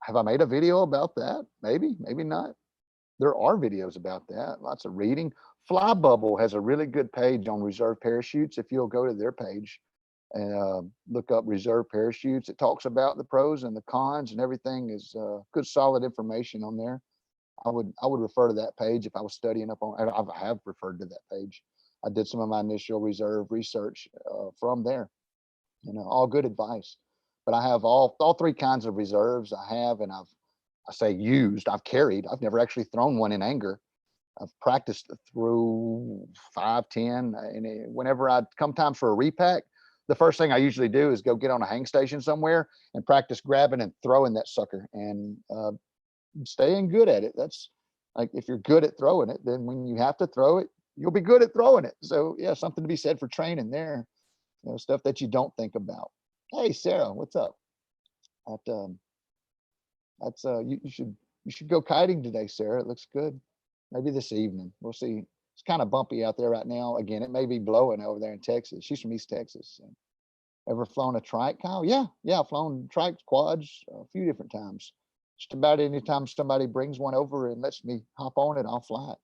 have I made a video about that? Maybe, maybe not. There are videos about that, lots of reading. Fly Bubble has a really good page on reserve parachutes. If you'll go to their page and look up reserve parachutes, it talks about the pros and the cons, and everything is good, solid information on there. I would refer to that page if I was studying up on. I have referred to that page. I did some of my initial reserve research from there. All good advice. But I have all 3 kinds of reserves. I have, and I say used. I've carried. I've never actually thrown one in anger. I've practiced through 5, 10, and whenever I come time for a repack, the first thing I usually do is go get on a hang station somewhere and practice grabbing and throwing that sucker and staying good at it. Like if you're good at throwing it, then when you have to throw it, you'll be good at throwing it. So yeah, something to be said for training there. Stuff that you don't think about. Hey, Sarah, what's up? That, that's you should go kiting today, Sarah. It looks good. Maybe this evening. We'll see. It's kind of bumpy out there right now. Again, it may be blowing over there in Texas. She's from East Texas. So. Ever flown a trike, Kyle? Yeah, I've flown trikes, quads a few different times. Just about any time somebody brings one over and lets me hop on it, I'll fly it.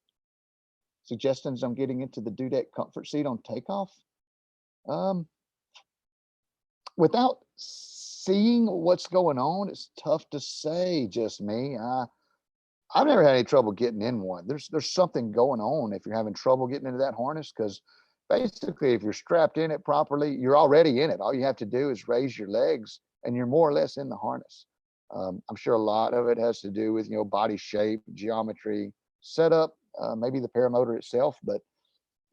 Suggestions on getting into the dudek comfort seat on takeoff. Um, without seeing what's going on, it's tough to say. Just me. I've never had any trouble getting in one. There's something going on if you're having trouble getting into that harness, because basically if you're strapped in it properly, you're already in it. All you have to do is raise your legs and you're more or less in the harness. I'm sure a lot of it has to do with body shape, geometry, setup, maybe the paramotor itself, but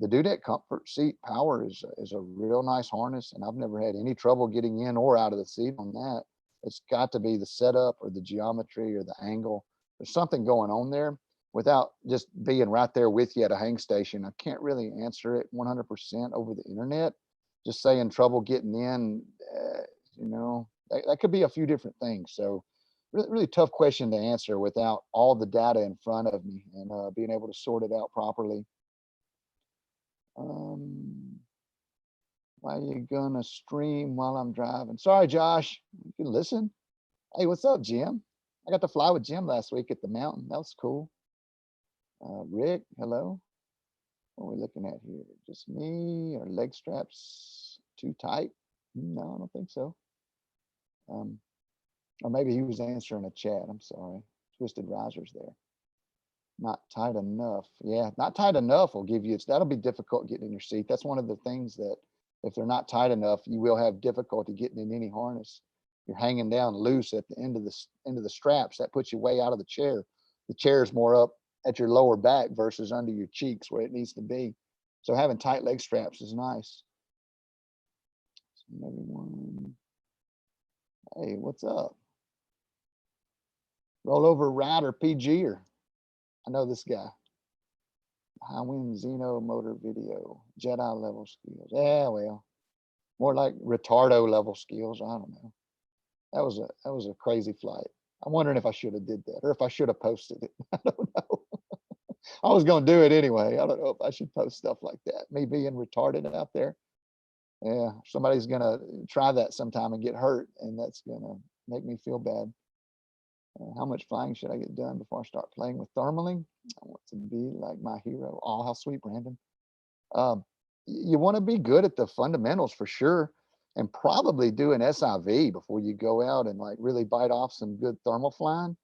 the dudek comfort seat power is a real nice harness, and I've never had any trouble getting in or out of the seat on that. It's got to be the setup or the geometry or the angle. There's something going on there. Without just being right there with you at a hang station, I can't really answer it 100% over the internet. Just saying trouble getting in, that could be a few different things. So really, really tough question to answer without all the data in front of me and being able to sort it out properly. Why are you gonna stream while I'm driving? Sorry, Josh. You can listen. Hey, what's up, Jim? I got to fly with Jim last week at the mountain. That was cool. Rick, hello. What are we looking at here? Just me or leg straps too tight? No, I don't think so. Or maybe he was answering a chat. I'm sorry. Twisted risers there. Not tight enough. Yeah, not tight enough will give you, that'll be difficult getting in your seat. That's one of the things that if they're not tight enough, you will have difficulty getting in any harness. You're hanging down loose at the end of the straps. That puts you way out of the chair. The chair is more up at your lower back versus under your cheeks where it needs to be. So having tight leg straps is nice. So everyone, hey, what's up? Roll over rider PG'er. I know this guy. High wind Zeno motor video, Jedi level skills. Yeah, well, more like retardo level skills. I don't know. That was a crazy flight. I'm wondering if I should have did that or if I should have posted it. I don't know. I was going to do it anyway. I don't know if I should post stuff like that. Me being retarded out there. Yeah, somebody's going to try that sometime and get hurt, and that's going to make me feel bad. How much flying should I get done before I start playing with thermaling? I want to be like my hero. Oh, how sweet, Brandon. You want to be good at the fundamentals for sure, and probably do an SIV before you go out and like really bite off some good thermal flying,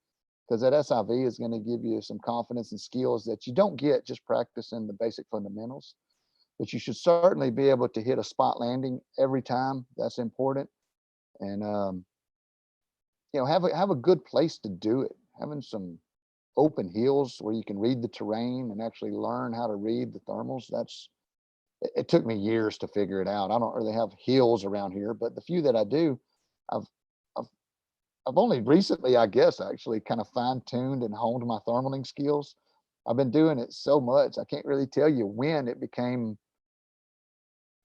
because that SIV is going to give you some confidence and skills that you don't get just practicing the basic fundamentals. But you should certainly be able to hit a spot landing every time. That's important. And have a good place to do it. Having some open hills where you can read the terrain and actually learn how to read the thermals. It took me years to figure it out. I don't really have hills around here, but the few that I do, I've I've, I've only recently, I guess, actually kind of fine-tuned and honed my thermaling skills. I've been doing it so much, I can't really tell you when it became,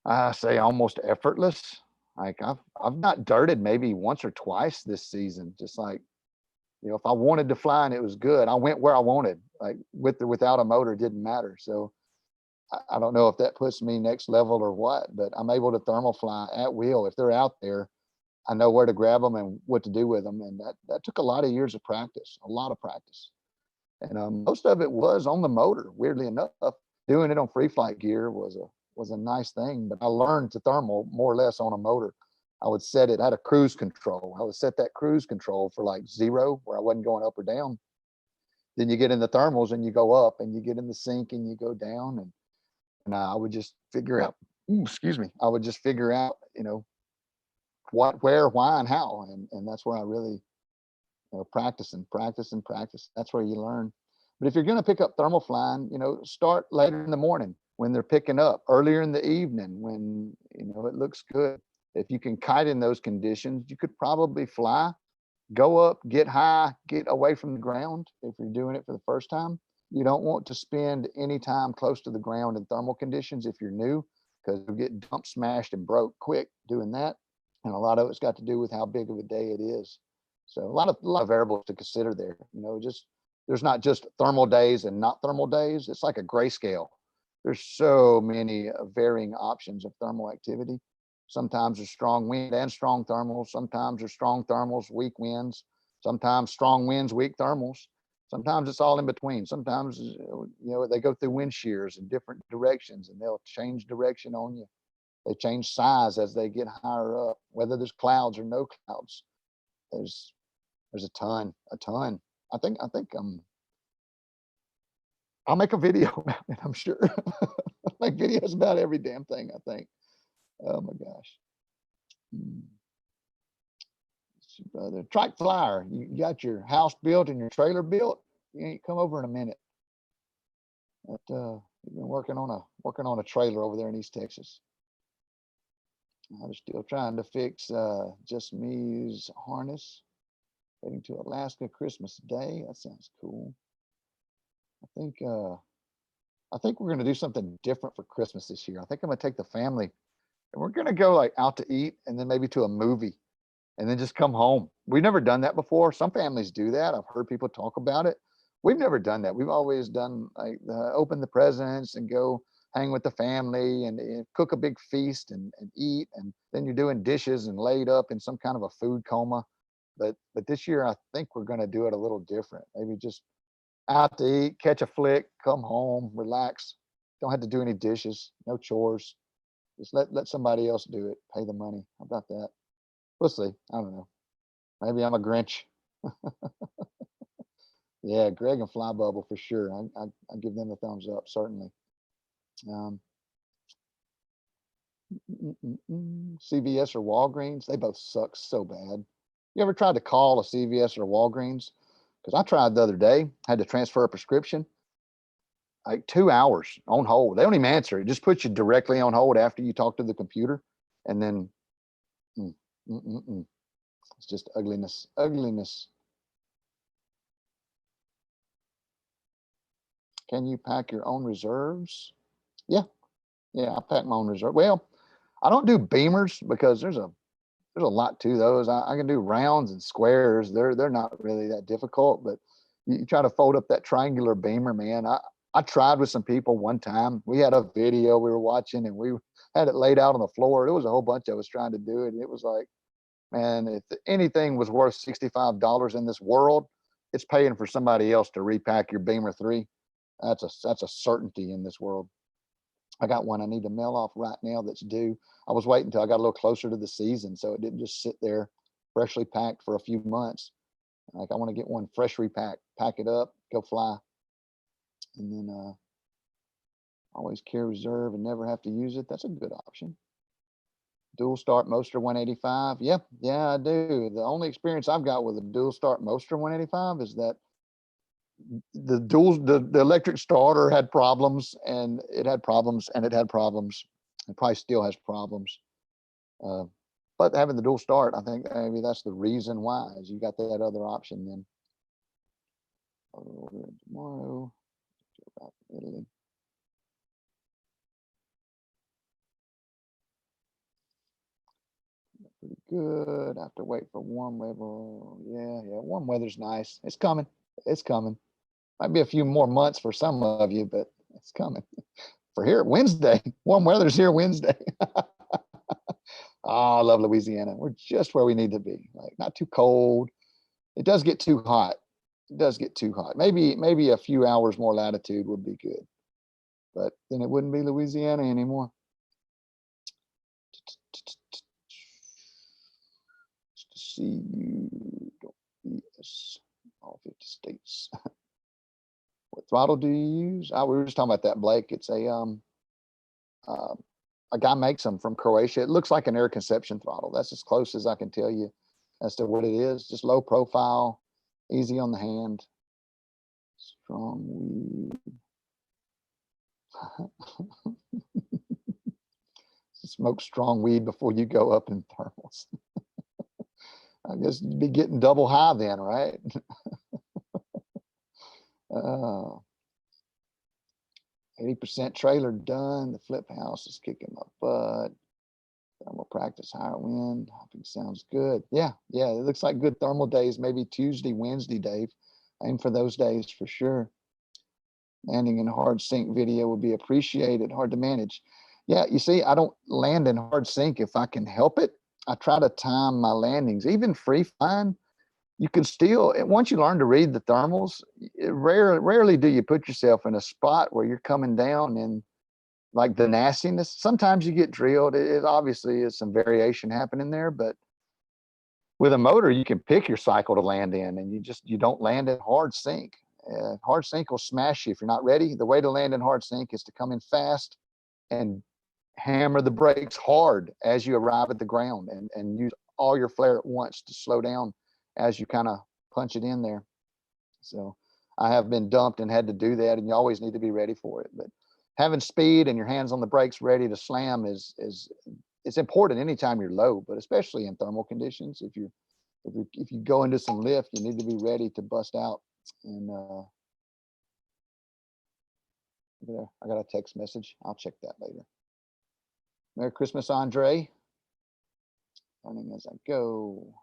I say, almost effortless. Like I've not dirted maybe once or twice this season. Just like, if I wanted to fly and it was good, I went where I wanted. Like with or without a motor, didn't matter. So I don't know if that puts me next level or what, but I'm able to thermal fly at will. If they're out there, I know where to grab them and what to do with them. And that took a lot of years of practice, a lot of practice. And most of it was on the motor. Weirdly enough, doing it on free flight gear was a nice thing, but I learned to thermal more or less on a motor. I would set it, I had a cruise control. I would set that cruise control for like 0, where I wasn't going up or down. Then you get in the thermals and you go up, and you get in the sink and you go down. And I would just figure out, excuse me, I would just figure out, what, where, why, and how. And that's where I really, practice and practice and practice. That's where you learn. But if you're going to pick up thermal flying, start later in the morning when they're picking up, earlier in the evening when, it looks good. If you can kite in those conditions, you could probably fly, go up, get high, get away from the ground if you're doing it for the first time. You don't want to spend any time close to the ground in thermal conditions if you're new, because you'll get dumped, smashed, and broke quick doing that. And a lot of it's got to do with how big of a day it is. So a lot of variables to consider there. Just there's not just thermal days and not thermal days. It's like a grayscale. There's so many varying options of thermal activity. Sometimes there's strong wind and strong thermals. Sometimes there's strong thermals, weak winds. Sometimes strong winds, weak thermals. Sometimes it's all in between. Sometimes, they go through wind shears in different directions and they'll change direction on you. They change size as they get higher up, whether there's clouds or no clouds. There's a ton. I think I'll make a video about it, I'm sure. I'll make videos about every damn thing, I think. Oh my gosh. Brother, Track Flyer, you got your house built and your trailer built? You ain't come over in a minute. But you've been working on a trailer over there in East Texas. I'm still trying to fix Just Me's harness. Heading to Alaska Christmas Day. That sounds cool. I think we're gonna do something different for Christmas this year. I think I'm gonna take the family and we're gonna go like out to eat and then maybe to a movie and then just come home. We've never done that before. Some families do that. I've heard people talk about it. We've never done that. We've always done like open the presents and go hang with the family and cook a big feast and eat. And then you're doing dishes and laid up in some kind of a food coma. But this year, I think we're going to do it a little different. Maybe just out to eat, catch a flick, come home, relax. Don't have to do any dishes, no chores. Just let somebody else do it. Pay the money. How about that? We'll see. I don't know. Maybe I'm a Grinch. Yeah, Greg and Fly Bubble for sure. I give them a thumbs up, certainly. CVS or Walgreens, they both suck so bad. You ever tried to call a CVS or a Walgreens? Because I tried the other day, had to transfer a prescription, like 2 hours on hold. They don't even answer. It just puts you directly on hold after you talk to the computer. And then it's just ugliness. Can you pack your own reserves? Yeah, I pack my own reserve. Well, I don't do beamers because there's a lot to those. I can do rounds and squares. They're not really that difficult, but you try to fold up that triangular beamer, man. I tried with some people one time. We had a video we were watching and we had it laid out on the floor. There was a whole bunch of us trying to do it. And it was like, man, if anything was worth $65 in this world, it's paying for somebody else to repack your Beamer 3. That's a certainty in this world. I got one I need to mail off right now that's due. I was waiting until I got a little closer to the season so it didn't just sit there freshly packed for a few months. Like I want to get one fresh repacked, pack it up, go fly. And then always carry reserve and never have to use it. That's a good option. Dual start Moster 185. Yeah, I do. The only experience I've got with a dual start Moster 185 is that the electric starter had problems and it had problems and it had problems and probably still has problems. But having the dual start, I think maybe that's the reason why, is you got that other option then. Tomorrow, about Italy. Pretty good. I have to wait for warm weather. Yeah, warm weather's nice. It's coming. Might be a few more months for some of you, but it's coming. For here Wednesday, warm weather's here Wednesday. I love Louisiana. We're just where we need to be. Like not too cold. It does get too hot. Maybe a few hours more latitude would be good, but then it wouldn't be Louisiana anymore. To see you, don't BS all 50 states. What throttle do you use? We were just talking about that, Blake. It's a guy makes them from Croatia. It looks like an air conception throttle. That's as close as I can tell you as to what it is. Just low profile, easy on the hand, strong weed. Smoke strong weed before you go up in thermals. I guess you'd be getting double high then, right? 80% trailer done. The flip house is kicking my butt. Thermal practice, higher wind. Hopping sounds good. Yeah, yeah. It looks like good thermal days. Maybe Tuesday, Wednesday, Dave. Aim for those days for sure. Landing in hard sink video would be appreciated. Hard to manage. Yeah, you see, I don't land in hard sink if I can help it. I try to time my landings. Even free flying, you can still, once you learn to read the thermals, rarely do you put yourself in a spot where you're coming down in like the nastiness. Sometimes you get drilled. It obviously is some variation happening there, but with a motor, you can pick your cycle to land in, and you don't land in hard sink. Hard sink will smash you if you're not ready. The way to land in hard sink is to come in fast and hammer the brakes hard as you arrive at the ground, and use all your flare at once to slow down as you kind of punch it in there. So I have been dumped and had to do that, and you always need to be ready for it. But having speed and your hands on the brakes ready to slam is it's important anytime you're low, but especially in thermal conditions. If you go into some lift, you need to be ready to bust out. And there, I got a text message. I'll check that later. Merry Christmas, Andre. Learning as I go.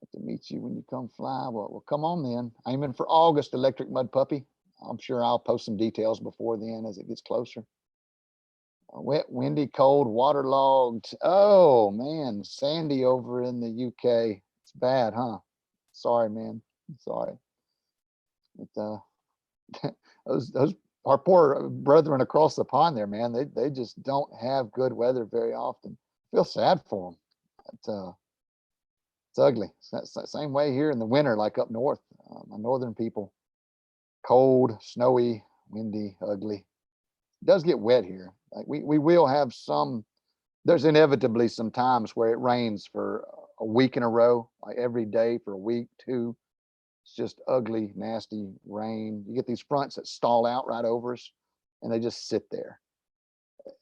Like to meet you when you come fly. Well, come on then. Aiming for August, electric mud puppy. I'm sure I'll post some details before then as it gets closer. Wet, windy, cold, waterlogged. Oh man, Sandy over in the UK. It's bad, huh? Sorry, man. Sorry. But those our poor brethren across the pond there, man. They just don't have good weather very often. I feel sad for them. But, it's ugly. It's the same way here in the winter, like up north. My northern people, cold, snowy, windy, ugly. It does get wet here. Like we will have some. There's inevitably some times where it rains for a week in a row, like every day for a week, two. It's just ugly, nasty rain. You get these fronts that stall out right over us, and they just sit there.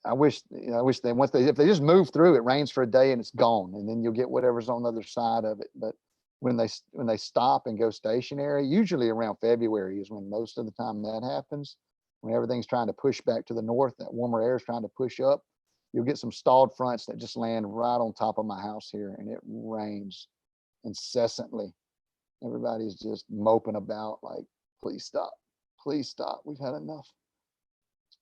I wish they if they just move through, it rains for a day and it's gone, and then you'll get whatever's on the other side of it. But when they stop and go stationary, usually around February is when most of the time that happens. When everything's trying to push back to the north, that warmer air is trying to push up. You'll get some stalled fronts that just land right on top of my house here, and it rains incessantly. Everybody's just moping about like, please stop, please stop. We've had enough.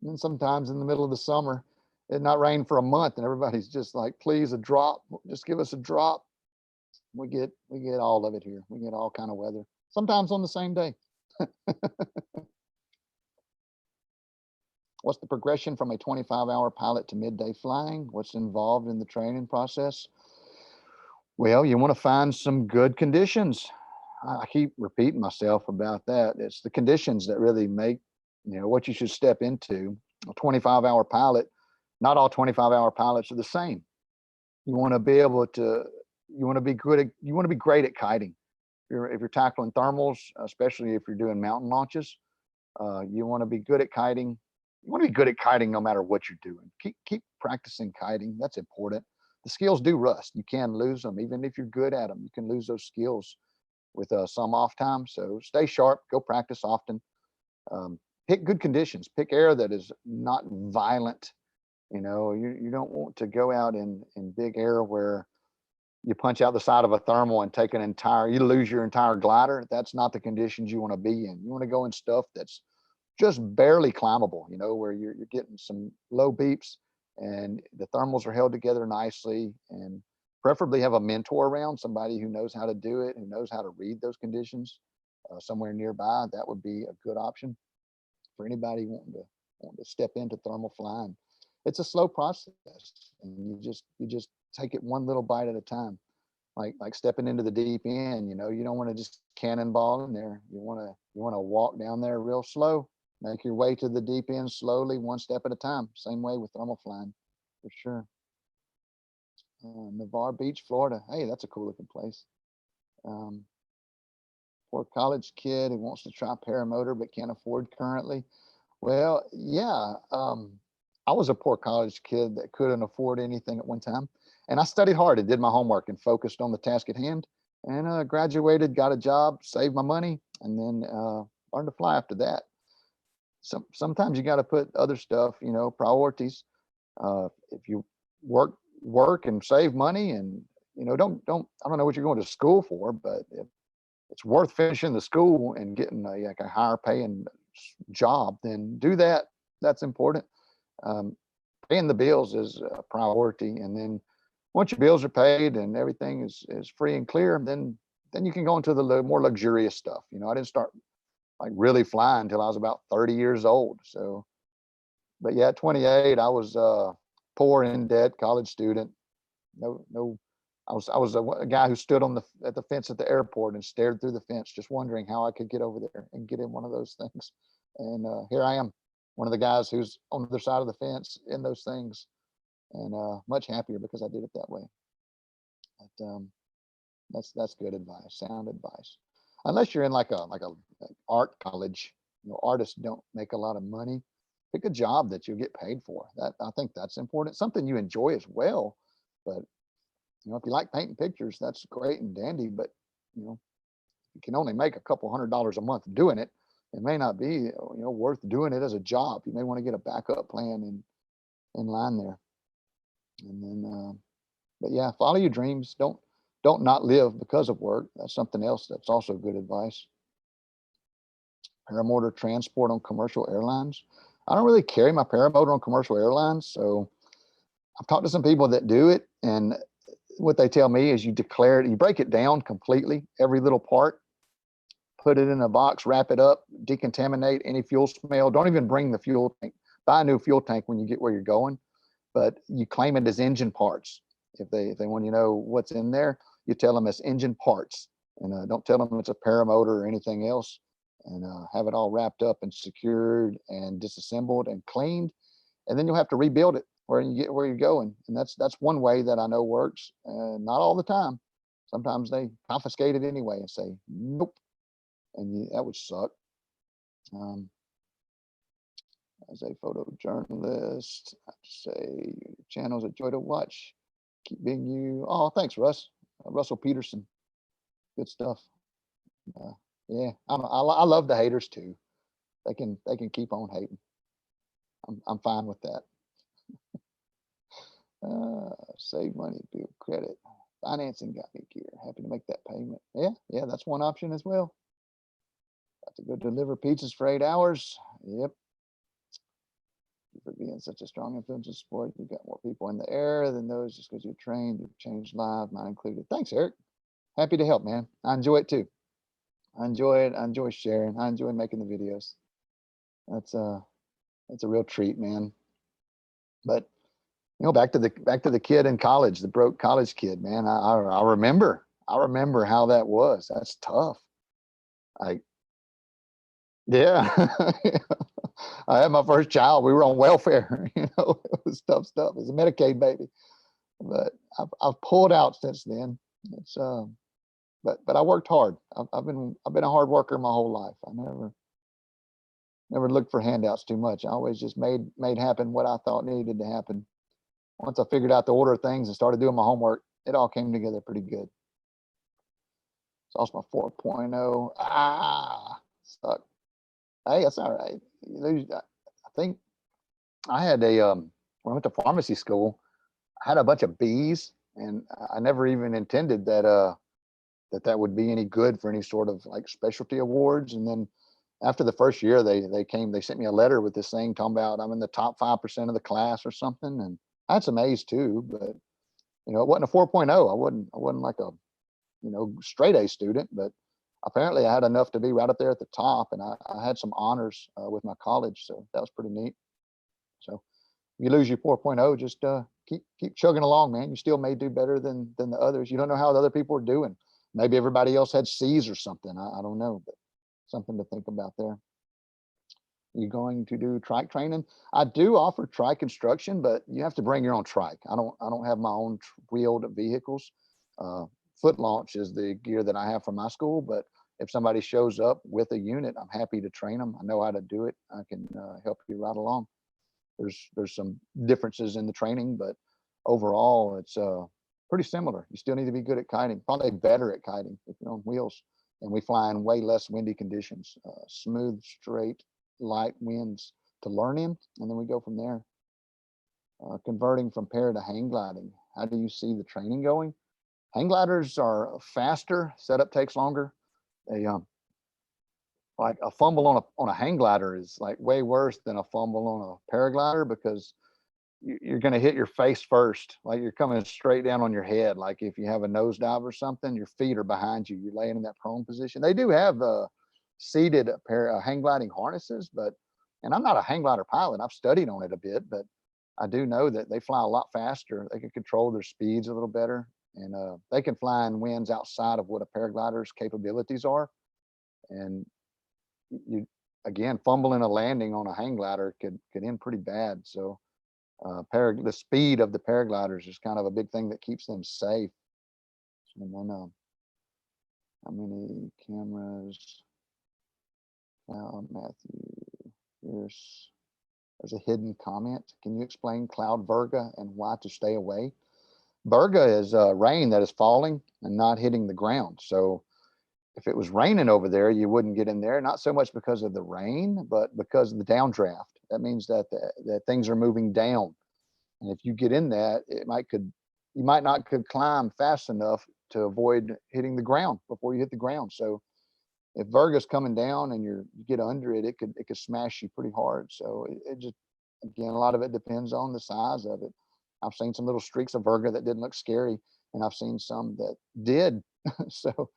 And then sometimes in the middle of the summer, it not rain for a month, and everybody's just like, please, a drop. Just give us a drop. We get all of it here. We get all kind of weather. Sometimes on the same day. What's the progression from a 25-hour pilot to midday flying? What's involved in the training process? Well, you want to find some good conditions. I keep repeating myself about that. It's the conditions that really make, what you should step into. A 25-hour pilot, not all 25-hour pilots are the same. You want to be able to, you want to be great at kiting. If you're tackling thermals, especially if you're doing mountain launches, you want to be good at kiting. You want to be good at kiting no matter what you're doing. Keep practicing kiting. That's important. The skills do rust. You can lose them. Even if you're good at them, you can lose those skills with some off time. So stay sharp, go practice often. Pick good conditions, pick air that is not violent. You don't want to go out in big air where you punch out the side of a thermal and take you lose your entire glider. That's not the conditions you want to be in. You want to go in stuff that's just barely climbable, where you're getting some low beeps and the thermals are held together nicely, and preferably have a mentor around, somebody who knows how to do it, who knows how to read those conditions somewhere nearby. That would be a good option for anybody wanting to step into thermal flying. It's a slow process, and you just take it one little bite at a time, like stepping into the deep end. You don't want to just cannonball in there. You want to walk down there real slow. Make your way to the deep end slowly, one step at a time. Same way with thermal flying, for sure. Navarre Beach, Florida. Hey, that's a cool looking place. Poor college kid who wants to try paramotor but can't afford currently. Well, yeah. I was a poor college kid that couldn't afford anything at one time. And I studied hard and did my homework and focused on the task at hand, and graduated, got a job, saved my money, and then learned to fly after that. sometimes you got to put other stuff, priorities. If you work and save money, and don't I don't know what you're going to school for, but if it's worth finishing the school and getting like a higher paying job, then do that. That's important. Um, Paying the bills is a priority, and then once your bills are paid and everything is free and clear, then you can go into the more luxurious stuff. I didn't start like really flying until I was about 30 years old. So, but yeah, at 28, I was poor, in debt, college student. No, I was a guy who stood at the fence at the airport and stared through the fence, just wondering how I could get over there and get in one of those things. And here I am, one of the guys who's on the other side of the fence in those things, and much happier because I did it that way. But that's good advice, sound advice. Unless you're in like art college, artists don't make a lot of money. Pick a job that you get paid for. That I think that's important. Something you enjoy as well. But if you like painting pictures, that's great and dandy. But you can only make a couple $100s a month doing it. It may not be worth doing it as a job. You may want to get a backup plan in line there. And then, but yeah, follow your dreams. Don't not live because of work. That's something else that's also good advice. Paramotor transport on commercial airlines. I don't really carry my paramotor on commercial airlines, so I've talked to some people that do it, and what they tell me is you declare it, you break it down completely, every little part, put it in a box, wrap it up, decontaminate any fuel smell. Don't even bring the fuel tank. Buy a new fuel tank when you get where you're going, but you claim it as engine parts. If they want to know what's in there, you tell them it's engine parts, and don't tell them it's a paramotor or anything else. And have it all wrapped up and secured and disassembled and cleaned, and then you'll have to rebuild it where you get where you're going. And that's one way that I know works. Not all the time. Sometimes they confiscate it anyway and say nope, and that would suck. As a photojournalist, I have to say your channel's a joy to watch. Keep being you. Oh, thanks, Russ. Russell Peterson. Good stuff. Yeah, I love the haters too. They can keep on hating. I'm fine with that. Save money, build credit. Financing got me gear. Happy to make that payment. Yeah, that's one option as well. Got to go deliver pizzas for 8 hours. Yep. For being such a strong influence in sport, you've got more people in the air than those just because you're trained. You've changed lives, mine included. Thanks, Eric. Happy to help, man. I enjoy it too. I enjoy it. I enjoy sharing. I enjoy making the videos. That's a real treat, man. But back to the kid in college, the broke college kid, man. I remember how that was. That's tough. Yeah. I had my first child. We were on welfare. It was tough stuff. It's a Medicaid baby, but I've pulled out since then. It's but I worked hard. I've been a hard worker my whole life. I never looked for handouts too much. I always just made happen what I thought needed to happen. Once I figured out the order of things and started doing my homework, it all came together pretty good. Lost my 4.0. Suck. Hey, that's all right. I think I had when I went to pharmacy school, I had a bunch of B's, and I never even intended that that would be any good for any sort of like specialty awards. And then after the first year, they sent me a letter with this thing talking about I'm in the top 5% of the class or something. And I had some A's too, but it wasn't a 4.0. I wasn't like a straight A student, but apparently I had enough to be right up there at the top, and I had some honors with my college, so that was pretty neat. So if you lose your 4.0, just keep chugging along, man. You still may do better than the others. You don't know how the other people are doing. Maybe everybody else had C's or something. I don't know, but something to think about there. You going to do trike training? I do offer trike instruction, but you have to bring your own trike. I don't have my own wheeled vehicles. Foot launch is the gear that I have from my school, but if somebody shows up with a unit, I'm happy to train them. I know how to do it. I can help you right along. There's some differences in the training, but overall it's pretty similar. You still need to be good at kiting, probably better at kiting if you're on wheels. And we fly in way less windy conditions, smooth, straight, light winds to learn in, and then we go from there. Converting from para to hang gliding. How do you see the training going? Hang gliders are faster. Setup takes longer. They like a fumble on a hang glider is like way worse than a fumble on a paraglider, because you're going to hit your face first. Like you're coming straight down on your head. Like if you have a nosedive or something, your feet are behind you. You're laying in that prone position. They do have seated hang gliding harnesses, but, and I'm not a hang glider pilot. I've studied on it a bit, but I do know that they fly a lot faster. They can control their speeds a little better, and they can fly in winds outside of what a paraglider's capabilities are. And you, again, fumbling a landing on a hang glider could end pretty bad. So the speed of the paragliders is kind of a big thing that keeps them safe. And then how many cameras? Matthew, there's a hidden comment. Can you explain cloud virga and why to stay away? Virga is rain that is falling and not hitting the ground. So if it was raining over there, you wouldn't get in there, not so much because of the rain, but because of the downdraft. That means that that things are moving down. And if you get in that, you might not could climb fast enough to avoid hitting the ground before you hit the ground. So if virga's coming down and you get under it, it could smash you pretty hard. So it just, again, a lot of it depends on the size of it. I've seen some little streaks of virga that didn't look scary, and I've seen some that did. So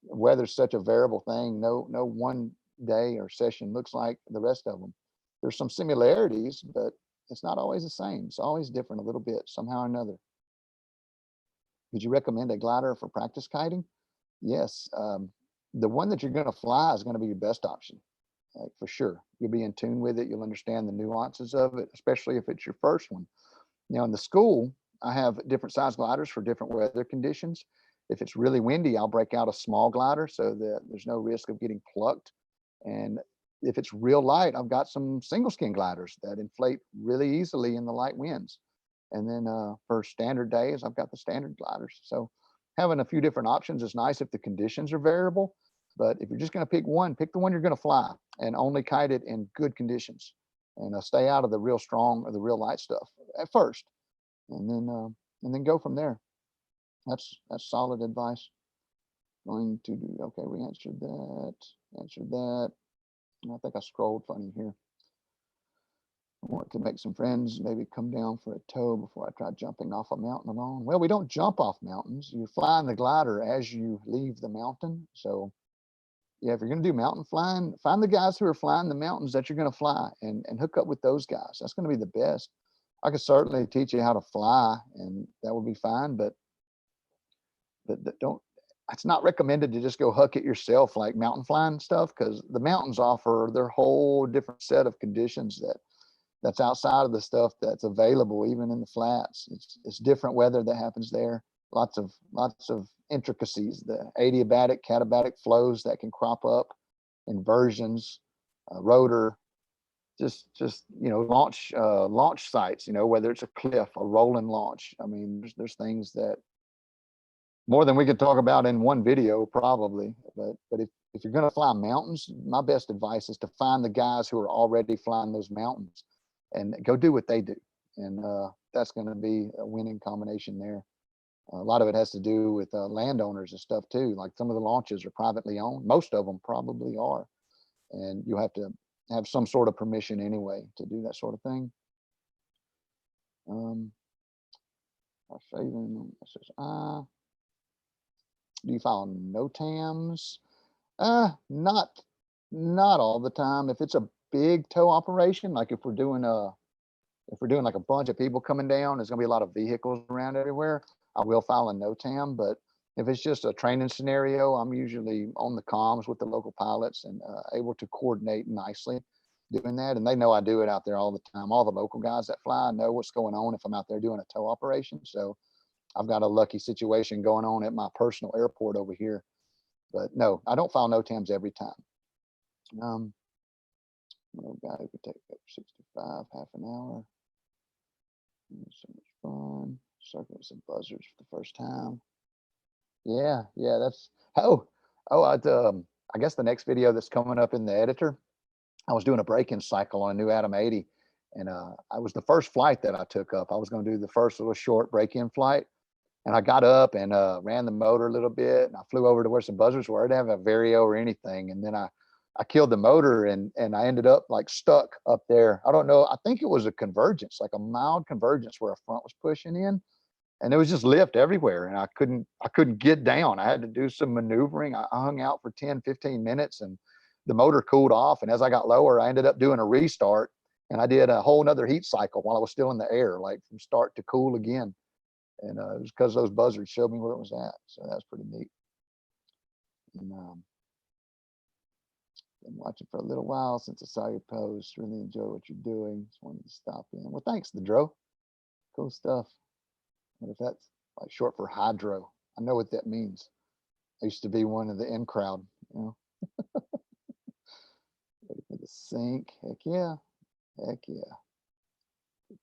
weather's such a variable thing. No one day or session looks like the rest of them. There's some similarities, but it's not always the same. It's always different a little bit, somehow or another. Would you recommend a glider for practice kiting? Yes. The one that you're going to fly is going to be your best option, like, for sure. You'll be in tune with it. You'll understand the nuances of it, especially if it's your first one. Now in the school, I have different size gliders for different weather conditions. If it's really windy, I'll break out a small glider so that there's no risk of getting plucked. And if it's real light, I've got some single skin gliders that inflate really easily in the light winds. And then for standard days, I've got the standard gliders. So having a few different options is nice if the conditions are variable. But if you're just going to pick one, pick the one you're going to fly and only kite it in good conditions, and stay out of the real strong or the real light stuff at first, and then go from there. That's solid advice. Going to do, okay, we answered that. I think I scrolled funny here. I want to make some friends, maybe come down for a tow before I try jumping off a mountain alone. Well, we don't jump off mountains. You're flying the glider as you leave the mountain. So yeah, if you're going to do mountain flying, find the guys who are flying the mountains that you're going to fly, and hook up with those guys. That's going to be the best. I could certainly teach you how to fly, and that would be fine, but don't, it's not recommended to just go huck it yourself like mountain flying stuff, because the mountains offer their whole different set of conditions that's outside of the stuff that's available even in the flats. It's different weather that happens there. Lots of intricacies, the adiabatic, katabatic flows that can crop up, inversions, rotor, just launch sites, whether it's a cliff, a rolling launch. I mean, there's things that more than we could talk about in one video probably. But if you're going to fly mountains, my best advice is to find the guys who are already flying those mountains and go do what they do. And that's going to be a winning combination there. A lot of it has to do with landowners and stuff too. Like some of the launches are privately owned. Most of them probably are. And you have to have some sort of permission anyway to do that sort of thing. Do you file NOTAMs? Not all the time. If it's a big tow operation, like if we're doing like a bunch of people coming down, there's gonna be a lot of vehicles around everywhere, I will file a NOTAM. But if it's just a training scenario, I'm usually on the comms with the local pilots and able to coordinate nicely doing that. And they know I do it out there all the time. All the local guys that fly know what's going on if I'm out there doing a tow operation. So I've got a lucky situation going on at my personal airport over here. But no, I don't file NOTAMs every time. No guy who could take up 65, half an hour. So much fun. Circuits and buzzards for the first time. Yeah, that's I guess the next video that's coming up in the editor, I was doing a break-in cycle on a new Atom 80, and I was the first flight that I took up. I was going to do the first little short break-in flight, and I got up and ran the motor a little bit, and I flew over to where some buzzers were. I didn't have a Vario or anything, and then I killed the motor, and I ended up like stuck up there. I don't know. I think it was a convergence, like a mild convergence where a front was pushing in, and it was just lift everywhere, and I couldn't get down. I had to do some maneuvering. I hung out for 10, 15 minutes, and the motor cooled off. And as I got lower, I ended up doing a restart, and I did a whole nother heat cycle while I was still in the air, like from start to cool again. And it was because those buzzards showed me where it was at. So that's pretty neat. And been watching for a little while since I saw your post. Really enjoy what you're doing. Just wanted to stop in. Well, thanks, the Dro. Cool stuff. What if that's like short for hydro? I know what that means. I used to be one of the in crowd, you know. Ready for the sink. Heck yeah. Heck yeah.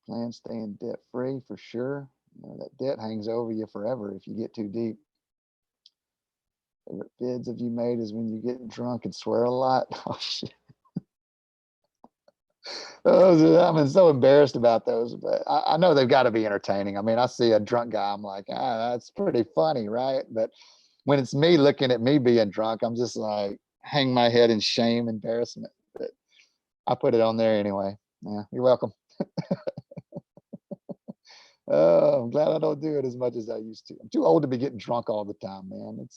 Plan staying debt free for sure. You know, that debt hangs over you forever if you get too deep. Favorite bids have you made is when you get drunk and swear a lot. Oh shit. I'm so embarrassed about those, but I know they've got to be entertaining. I mean, I see a drunk guy, I'm like, that's pretty funny, right? But when it's me looking at me being drunk, I'm just like, hang my head in shame, embarrassment. But I put it on there anyway. Yeah, you're welcome. Oh, I'm glad I don't do it as much as I used to. I'm too old to be getting drunk all the time, man.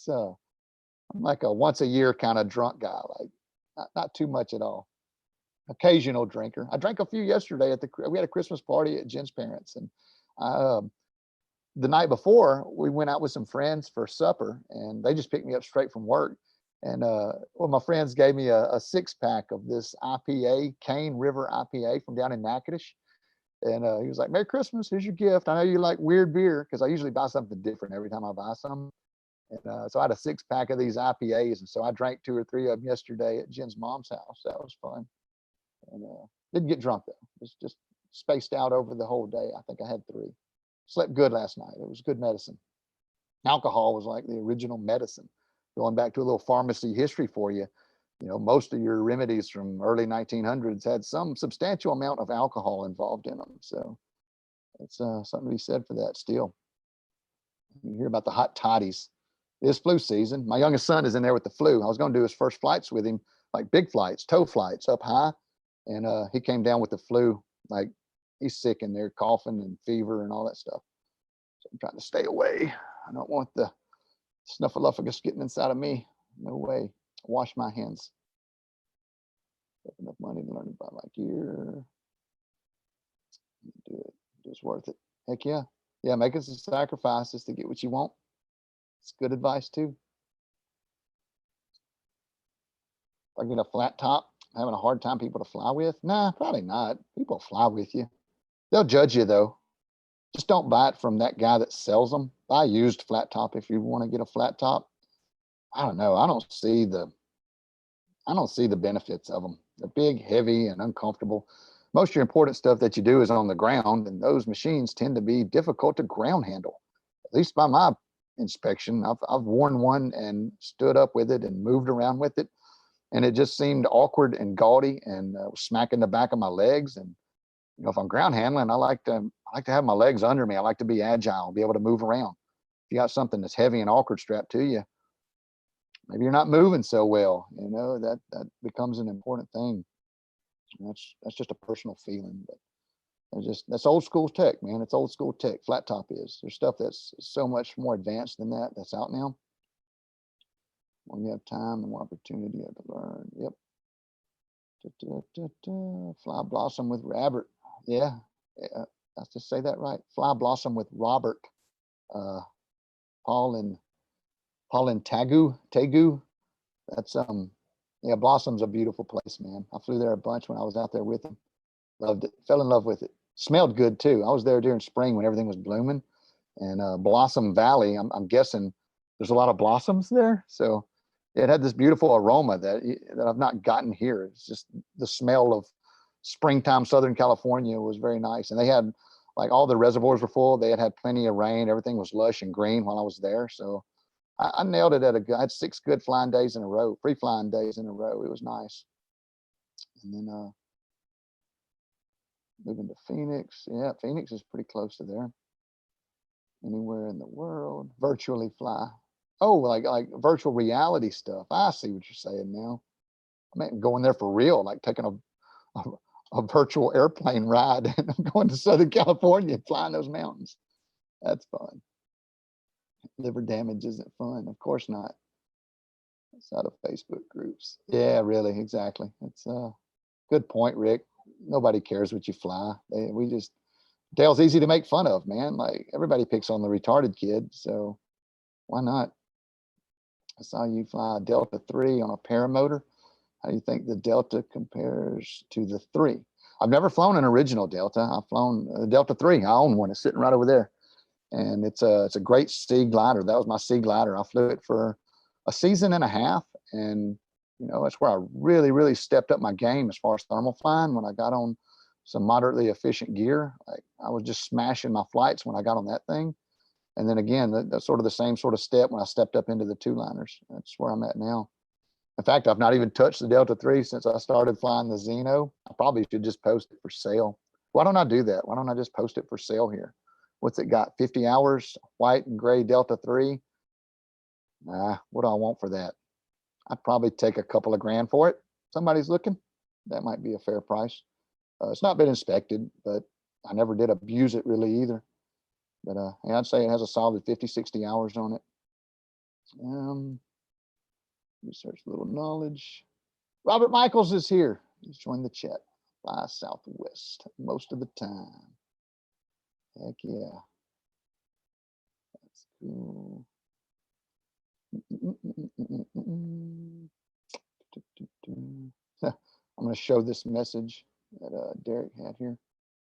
I'm like a once a year kind of drunk guy, like not too much at all. Occasional drinker. I drank a few yesterday we had a Christmas party at Jen's parents, and the night before we went out with some friends for supper, and they just picked me up straight from work. And well, my friends gave me a 6-pack of this IPA, Cane River IPA from down in Natchitoches. And he was like, "Merry Christmas, here's your gift. I know you like weird beer," because I usually buy something different every time I buy some. And so I had a 6-pack of these IPAs, and so I drank 2 or 3 of them yesterday at Jen's mom's house. That was fun. And didn't get drunk though. Just spaced out over the whole day. I think I had 3. Slept good last night. It was good medicine. Alcohol was like the original medicine. Going back to a little pharmacy history for you, you know, most of your remedies from early 1900s had some substantial amount of alcohol involved in them. So it's something to be said for that still. You hear about the hot toddies. It's flu season. My youngest son is in there with the flu. I was going to do his first flights with him, like big flights, tow flights up high. And he came down with the flu. Like he's sick in there, coughing and fever and all that stuff. So I'm trying to stay away. I don't want the snuffleupagus getting inside of me. No way. Wash my hands. Have enough money to learn about like you. Do it. It's worth it. Heck yeah. Yeah, making some sacrifices to get what you want. It's good advice too. If I get a flat top, having a hard time people to fly with? Nah, probably not. People fly with you. They'll judge you though. Just don't buy it from that guy that sells them. Buy a used flat top if you want to get a flat top. I don't know. I don't see the benefits of them. They're big, heavy, and uncomfortable. Most of your important stuff that you do is on the ground, and those machines tend to be difficult to ground handle. At least by my inspection, I've worn one and stood up with it and moved around with it, and it just seemed awkward and gaudy and smacking the back of my legs. And you know, if I'm ground handling, I like to have my legs under me. I like to be agile, be able to move around. If you got something that's heavy and awkward strapped to you, maybe you're not moving so well. You know, that becomes an important thing. That's just a personal feeling, but that's old school tech, man. It's old school tech. Flat top is. There's stuff that's so much more advanced than that that's out now. When you have time and more opportunity, you have to learn. Yep. Fly blossom with Robert. Yeah, let's just say that right. Fly blossom with Robert. Paul and Tagu. That's yeah, Blossom's a beautiful place, man. I flew there a bunch when I was out there with him. Loved it. Fell in love with it. Smelled good too. I was there during spring when everything was blooming. And Blossom Valley, I'm guessing there's a lot of blossoms there. So it had this beautiful aroma that I've not gotten here. It's just the smell of springtime Southern California was very nice. And they had like all the reservoirs were full. They had plenty of rain. Everything was lush and green while I was there. So I nailed it I had 6 good flying days in a row, free flying days in a row. It was nice. And then moving to Phoenix. Yeah, Phoenix is pretty close to there. Anywhere in the world, virtually fly. Oh, like virtual reality stuff. I see what you're saying now. I mean, going there for real, like taking a virtual airplane ride and I'm going to Southern California and flying those mountains. That's fun. Liver damage isn't fun. Of course not. It's out of Facebook groups. Yeah, really, exactly. It's a good point, Rick. Nobody cares what you fly. We just, Dale's easy to make fun of, man. Like everybody picks on the retarded kid, so why not? I saw you fly a Delta 3 on a paramotor. How do you think the Delta compares to the 3? I've never flown an original Delta. I've flown a Delta 3. I own one. It's sitting right over there. And it's a great sea glider. That was my sea glider. I flew it for a season and a half. And, you know, that's where I really, really stepped up my game as far as thermal flying when I got on some moderately efficient gear. Like I was just smashing my flights when I got on that thing. And then again, that's sort of the same sort of step when I stepped up into the 2-liners. That's where I'm at now. In fact, I've not even touched the Delta 3 since I started flying the Zeno. I probably should just post it for sale. Why don't I do that? Why don't I just post it for sale here? What's it got? 50 hours, white and gray Delta 3. What do I want for that? I'd probably take a couple of grand for it. Somebody's looking. That might be a fair price. It's not been inspected, but I never did abuse it really either. But yeah, I'd say it has a solid 50, 60 hours on it. Research a little knowledge. Robert Michaels is here. He's joined the chat. Fly Southwest most of the time. Heck yeah. That's cool. I'm going to show this message that Derek had here.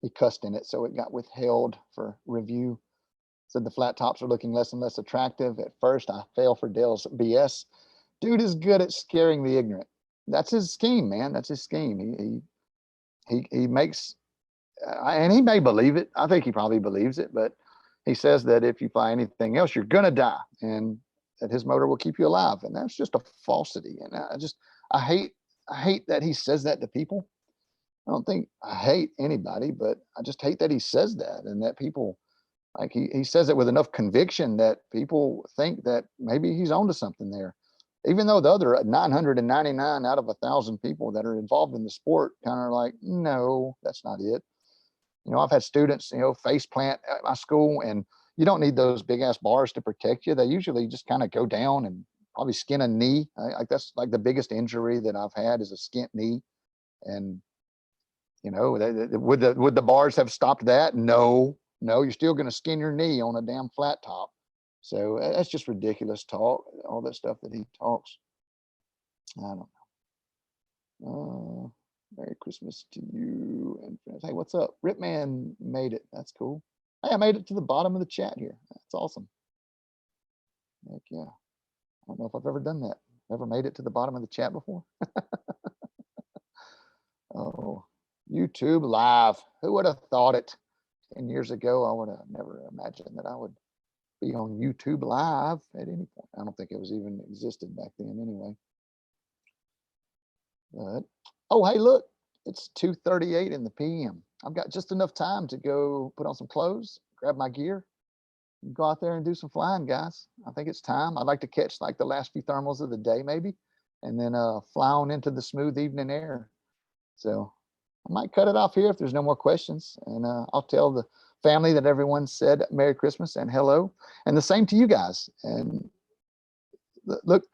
He cussed in it, so it got withheld for review. Said the flat tops are looking less and less attractive. At first, I fell for Dale's BS. Dude is good at scaring the ignorant. That's his scheme, man. That's his scheme. He makes, and he may believe it. I think he probably believes it, but he says that if you fly anything else, you're gonna die, and that his motor will keep you alive, and that's just a falsity. And I hate that he says that to people. I don't think I hate anybody, but I just hate that he says that, and that people, like he says it with enough conviction that people think that maybe he's onto something there. Even though the other 999 out of 1,000 people that are involved in the sport kind of like, no, that's not it. You know, I've had students, you know, face plant at my school, and you don't need those big ass bars to protect you. They usually just kind of go down and probably skin a knee. Like that's like the biggest injury that I've had is a skint knee. And you know, would the bars have stopped that? No, you're still going to skin your knee on a damn flat top. So that's just ridiculous talk. All that stuff that he talks. I don't know. Merry Christmas to you and friends. Hey, what's up? Ripman made it. That's cool. Hey, I made it to the bottom of the chat here. That's awesome. Heck yeah. I don't know if I've ever done that. Ever made it to the bottom of the chat before? Oh, YouTube live. Who would have thought it? 10 years ago, I would have never imagined that I would be on YouTube live at any point. I don't think it was even existed back then anyway. But, oh, hey, look, it's 2:38 in the PM. I've got just enough time to go put on some clothes, grab my gear, and go out there and do some flying, guys. I think it's time. I'd like to catch like the last few thermals of the day maybe, and then fly on into the smooth evening air. So I might cut it off here if there's no more questions, and I'll tell the family that everyone said Merry Christmas and hello, and the same to you guys. And look,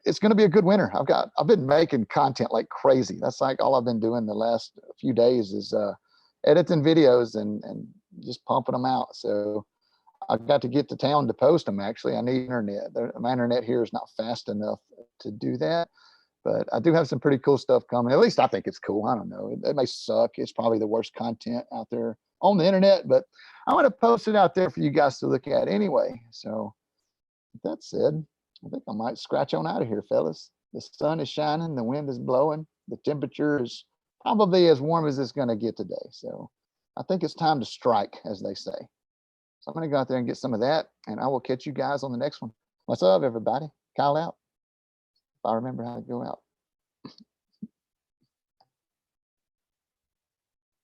it's going to be a good winter. I've been making content like crazy. That's like all I've been doing the last few days is editing videos and just pumping them out. So I've got to get to town to post them. Actually, I need internet. My internet here is not fast enough to do that. But I do have some pretty cool stuff coming. At least I think it's cool. I don't know. It may suck. It's probably the worst content out there on the internet, but I'm going to post it out there for you guys to look at anyway. So with that said, I think I might scratch on out of here, fellas. The sun is shining. The wind is blowing. The temperature is probably as warm as it's going to get today. So I think it's time to strike, as they say. So I'm going to go out there and get some of that, and I will catch you guys on the next one. What's up, everybody? Kyle out. If I remember how to go out.